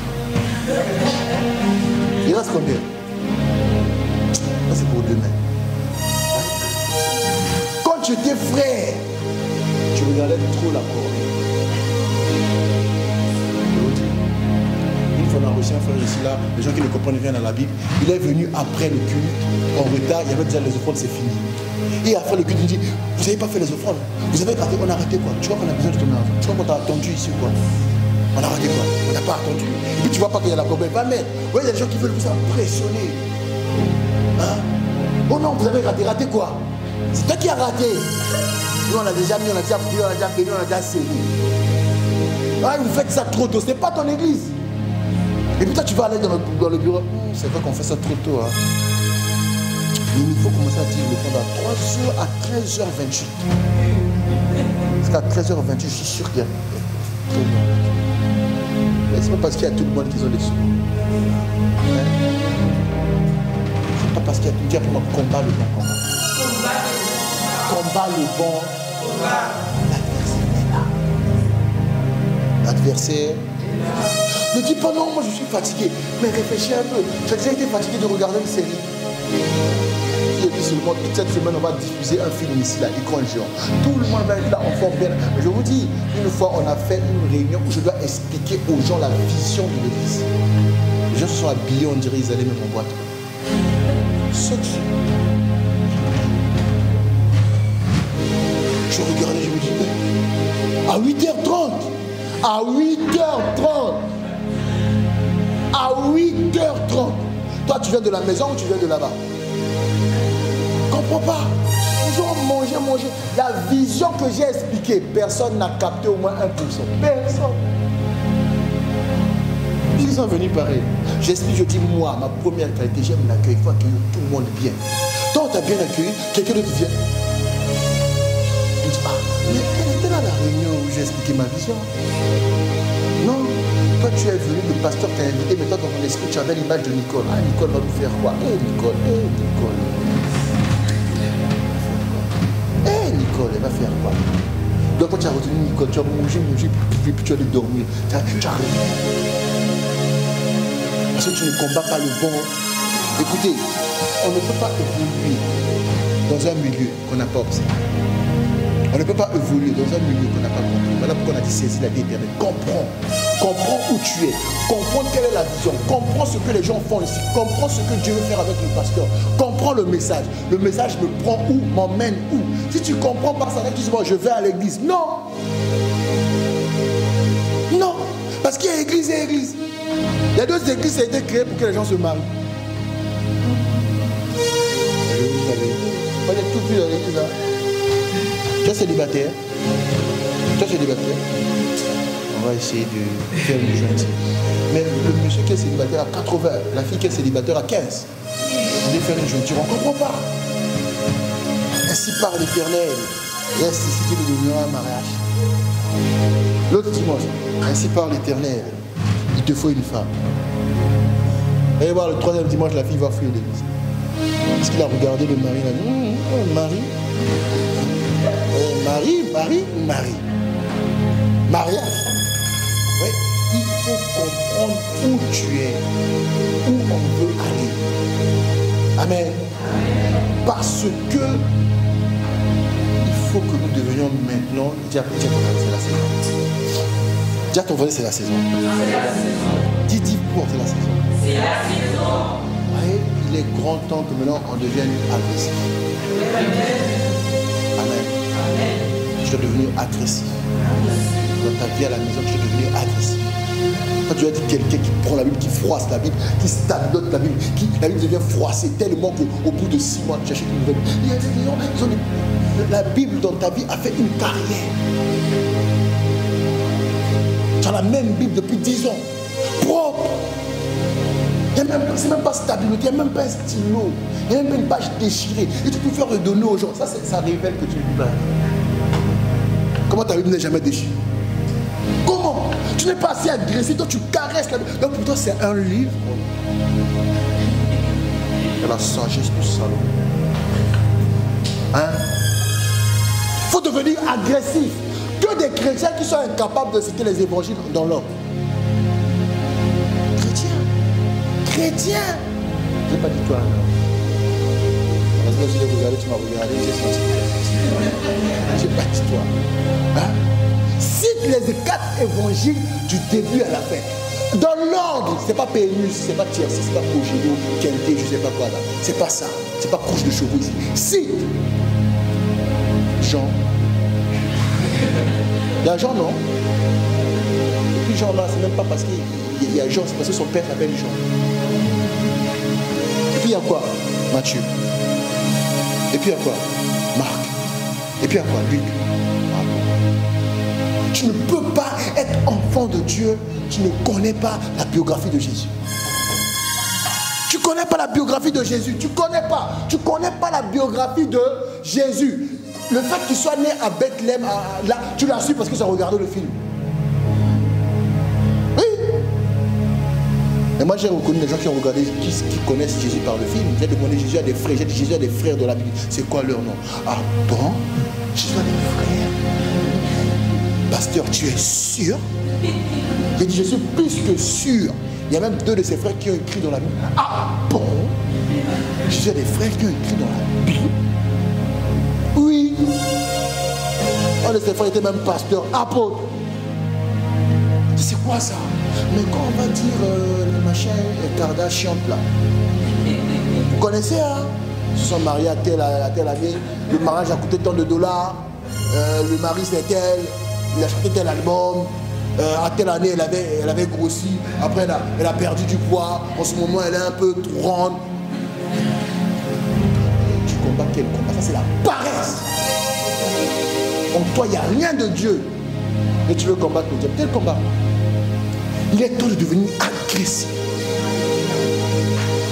Il reste combien? Ça c'est pour demain. Quand tu étais frère, tu regardais trop la corde. Une fois on a reçu un frère ici là, les gens qui ne comprennent rien dans la Bible, il est venu après le culte, en retard, il y avait déjà les offrandes, c'est fini. Et après le culte, il dit, vous n'avez pas fait les offrandes, vous avez raté, on a raté quoi? Tu vois qu'on a besoin de ton argent, tu vois qu'on t'a attendu ici quoi? On a raté quoi? On n'a pas attendu. Et puis tu vois pas qu'il y a la corbeille, va mettre. Vous voyez, il y a des gens qui veulent vous impressionner. Hein? Oh non, vous avez raté, raté quoi? C'est toi qui as raté. Nous on a déjà mis, on a déjà prié, on a déjà béni, on a déjà scellé. Ah, vous faites ça trop tôt, c'est pas ton église. Et puis toi tu vas aller dans le bureau. C'est vrai qu'on fait ça trop tôt. Hein? Mais il faut commencer à dire le fond à 3h à 13h28. Parce qu'à 13h28, je suis sûr qu'il y a. C'est pas parce qu'il y a tout le monde qui ont des sous. C'est pas parce qu'il y a tout le monde qui a combat le bon combat. Combat le bon. L'adversaire. Ne dis pas non, moi je suis fatigué. Mais réfléchis un peu. J'ai déjà été fatigué de regarder une série. Et puis seulement toute cette semaine on va diffuser un film ici là, Écran géant. Tout le monde va être là en forme bien. Mais je vous dis, une fois on a fait une réunion où je dois expliquer aux gens la vision de l'église. Les gens se sont habillés, on dirait ils allaient même en boîte. Je regardais, je me dis, à 8h30, à 8h30, à 8h30. Toi tu viens de la maison ou tu viens de là-bas? Comprends pas. Toujours manger. La vision que j'ai expliquée, personne n'a capté au moins 1%. Personne. Ils sont venus pareil. J'explique, je dis moi, ma première qualité, j'aime l'accueil. Il faut accueillir tout le monde bien. Toi, on t'a bien accueilli, quelqu'un d'autre vient. Il dit, ah, mais elle était là à la réunion où j'ai expliqué ma vision. Non, toi tu es venu, le pasteur t'a invité, mais toi dans ton esprit, tu avais l'image de Nicole. Ah, Nicole va nous faire quoi? Nicole. Nicole, elle va faire quoi? Donc quand tu as retenu Nicole, tu as mangé, puis tu allais dormir. Tu as arrêté. Parce que tu ne combats pas le bon. Écoutez, on ne peut pas évoluer dans un milieu qu'on n'a pas observé. On ne peut pas évoluer dans un milieu qu'on n'a pas compris. Voilà pourquoi on a dit saisir la vie éternelle. Comprends. Comprends où tu es. Comprends quelle est la vision. Comprends ce que les gens font ici. Comprends ce que Dieu veut faire avec le pasteur. Comprends le message. Le message me prend où, m'emmène où. Si tu ne comprends pas ça, tu dis, bon, je vais à l'église. Non. Non. Parce qu'il y a église et église. Il y a deux églises qui ont été créées pour que les gens se marient. Vous savez, on est tout plus dans l'église. Hein. Tu es célibataire. Tu es célibataire. On va essayer de faire une jointe. Mais le monsieur qui est célibataire à 80, la fille qui est célibataire à 15. Vous devez faire une jointure, on ne comprend pas. Ainsi par l'Éternel, et ainsi si tu deviendras un mariage. L'autre dimanche, ainsi par l'Éternel, il te faut une femme. Vous allez voir, le troisième dimanche, la fille va fuir l'église. Parce qu'il a regardé le mari, il a dit, Marie. Marie. Mariage. Oui, il faut comprendre où tu es, où on veut aller. Amen. Parce que il faut que nous devenions maintenant, dis à ton voisin, c'est la saison. Dis à ton voisin, c'est la saison. Dis pour, c'est la saison. C'est la saison. Oui, il est grand temps que maintenant on devienne agressif. Amen. Je dois devenir agressif. Dans ta vie à la maison, tu dois devenir agressif. Quand tu as dit quelqu'un qui prend la Bible, qui froisse la Bible, qui stagnote la Bible, la Bible devient froissée tellement qu'au bout de 6 mois, tu achètes une nouvelle Bible. Il y a des gens, la Bible dans ta vie a fait une carrière. Tu as la même Bible depuis 10 ans. Propre. Ce n'est même pas stabilité, il n'y a même pas un stylo, il n'y a même pas une page déchirée. Et tu peux faire redonner aux gens. Ça révèle que tu es libre. Comment ta Bible n'est jamais déchirée? Comment? Tu n'es pas assez agressif, toi tu caresses la Bible. Donc pour toi c'est un livre. Et la sagesse du salon. Hein? Il faut devenir agressif. Que des chrétiens qui sont incapables de citer les évangiles dans l'ordre. Chrétien. Je n'ai pas dit toi. Parce que je l'ai regardé, tu m'as regardé, j'ai senti. Je n'ai pas dit toi. Hein? Cite les 4 évangiles du début à la fin. Dans l'ordre, ce n'est pas PNU, ce n'est pas Tiercy, ce n'est pas Cogédo, Quinté, je ne sais pas quoi là. Ce n'est pas ça. Ce n'est pas couche de chevaux ici. Cite Jean. Il y a Jean, non? Et puis Jean là, c'est même pas parce qu'il y a Jean, c'est parce que son père s'appelle Jean. Et puis il y a quoi? Matthieu. Et puis il y a quoi? Marc. Et puis il y a quoi? Luc. Tu ne peux pas être enfant de Dieu, tu ne connais pas la biographie de Jésus. Tu ne connais pas la biographie de Jésus. Tu ne connais pas. Tu ne connais pas la biographie de Jésus. Le fait qu'il soit né à Bethléem, là, tu l'as su parce que tu as regardé le film. Oui. Et moi j'ai reconnu les gens qui ont regardé, qui connaissent Jésus par le film. J'ai demandé Jésus à des frères. J'ai dit Jésus a des frères de la Bible. C'est quoi leur nom? Ah bon? Jésus a des frères. Pasteur, tu es sûr? J'ai dit je suis plus que sûr. Il y a même 2 de ses frères qui ont écrit dans la Bible. Ah bon? Jésus a des frères qui ont écrit dans la Bible. Oui. Un de ses frères était même pasteur, apôtre. C'est quoi ça? Mais quand on va dire le machin Kardashian là, vous connaissez hein? Ils se sont mariés à telle année, le mariage a coûté tant de dollars, le mari c'est tel, il a acheté tel album, à telle année elle avait grossi, après elle a perdu du poids, en ce moment elle est un peu trop ronde. Tu combats quel combat? Ça c'est la paresse. En toi il n'y a rien de Dieu. Et tu veux combattre le diable. Quel combat? Il est temps de devenir agressif.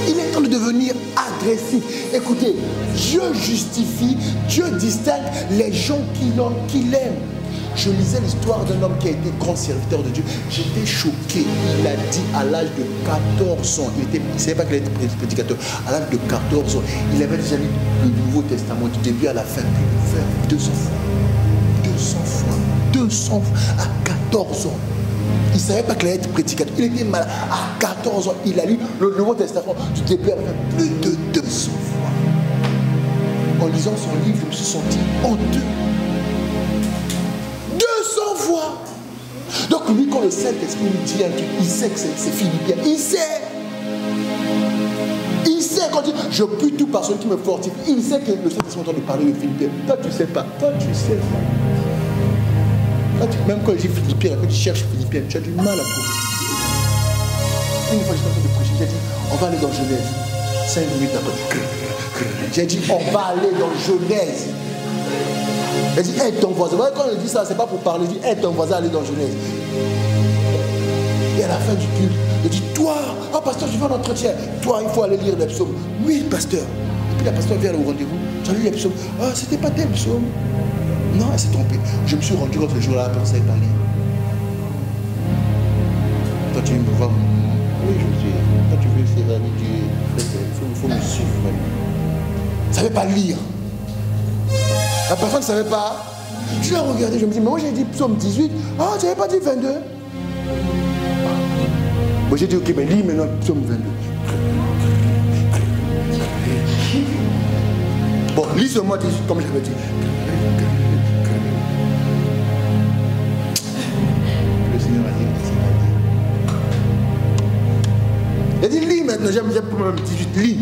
Il est temps de devenir agressif. Écoutez, Dieu justifie, Dieu distingue les gens qu'il aime. Je lisais l'histoire d'un homme qui a été grand serviteur de Dieu. J'étais choqué. Il a dit à l'âge de 14 ans, il ne savait pas qu'il était prédicateur. À l'âge de 14 ans, il avait déjà lu le Nouveau Testament du début à la fin. 200 fois. 200 fois. À 14 ans. Il ne savait pas qu'il allait être prédicateur. Il était malade. À 14 ans, il a lu le Nouveau Testament du début à la fin plus de 200 fois. En lisant son livre, je me suis senti honteux. 200 fois. Donc lui, quand le Saint-Esprit lui dit un truc, il sait que c'est Philippiens. Il sait. Il sait quand il dit, je puis tout par celui qui me fortifie. Il sait que le Saint-Esprit est en train de parler de Philippiens. Toi, tu ne sais pas. Toi, tu sais pas. Même quand je dis Philippiens, quand tu cherches Philippiens, tu as du mal à trouver. Une fois, j'étais en train de prêcher, j'ai dit, on va aller dans Genèse. 5 minutes après, j'ai dit, on va aller dans Genèse. Elle dit, aide ton voisin. Quand elle dit ça, c'est pas pour parler, elle dit, aide ton voisin à aller dans Genèse. Et à la fin du culte, elle dit, toi, ah pasteur, je vais en entretien. Toi, il faut aller lire les psaumes. Oui, pasteur. Et puis la pasteur vient au rendez-vous. Tu as lu les psaumes. Ah, c'était pas tel psaume. Non, elle s'est trompée. Je me suis rendu compte ce jour-là, la personne savait pas lire. Toi, tu viens me voir. Oui, je suis. Quand tu veux faire avec Dieu, il faut me suivre. Elle ne savait pas lire. La personne ne savait pas. Je l'ai regardé, je me dis, mais moi j'ai dit psaume 18. Ah, tu n'avais pas dit 22. Moi j'ai dit, ok, mais lis maintenant psaume 22. Bon, lis seulement 18, comme j'avais dit. Le Seigneur a dit, c'est pas dit. Il a dit, lis maintenant, j'ai psaume 18, lis.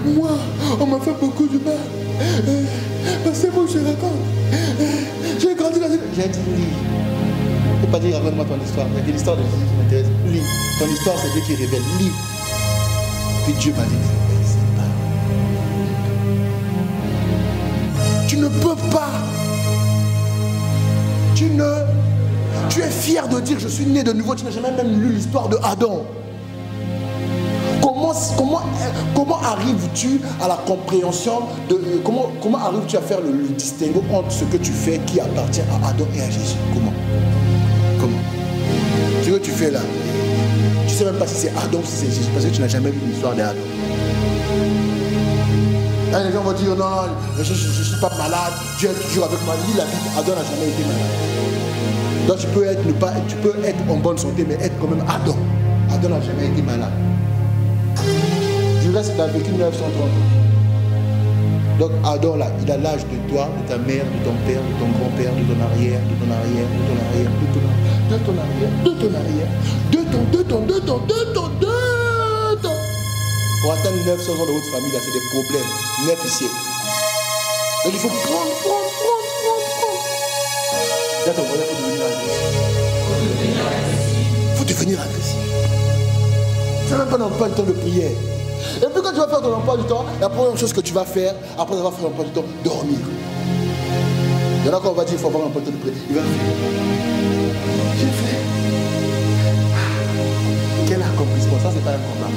Moi, on m'a fait beaucoup de mal. Parce que moi, je raconte. J'ai grandi dans une... J'ai dit, lis. Il ne faut pas dire, raconte-moi ton histoire. Il y a l'histoire de Jésus qui m'intéresse. Lis. Ton histoire, c'est Dieu qui révèle. Lis. Puis Dieu m'a dit, tu ne peux pas. Tu es fier de dire, je suis né de nouveau. Tu n'as jamais même lu l'histoire de Adam. Comment arrives-tu à la compréhension de... Comment arrives-tu à faire le distinguo entre ce que tu fais qui appartient à Adam et à Jésus? Comment? Ce que tu fais là, tu ne sais même pas si c'est Adam ou si c'est Jésus, parce que tu n'as jamais vu l'histoire d'Adam. Les gens vont dire, non, je ne suis pas malade, Dieu est toujours avec moi. Lis la Bible, Adam n'a jamais été malade. Donc tu peux être en bonne santé, mais être quand même Adam. Adam n'a jamais été malade. Du reste, il a vécu 930 ans. Donc Adam là, il a l'âge de toi, de ta mère, de ton père, de ton grand-père, de ton arrière, de ton arrière, de ton arrière, de ton arrière, de ton arrière, de ton. Pour atteindre 900 ans de votre famille, là, c'est des problèmes. 9 ici. Donc il faut prendre. Là, ton voisin, il faut devenir agressif. Il faut devenir agressif. Tu n'as même pas d'emploi du temps de prière. Et puis quand tu vas faire ton emploi du temps, la première chose que tu vas faire, après avoir fait l'emploi du temps, dormir. Il y en a quand on va dire qu'il faut avoir l'emploi du temps de prière. Il va faire. J'ai fait. Quel accomplissement, ça c'est pas un combat.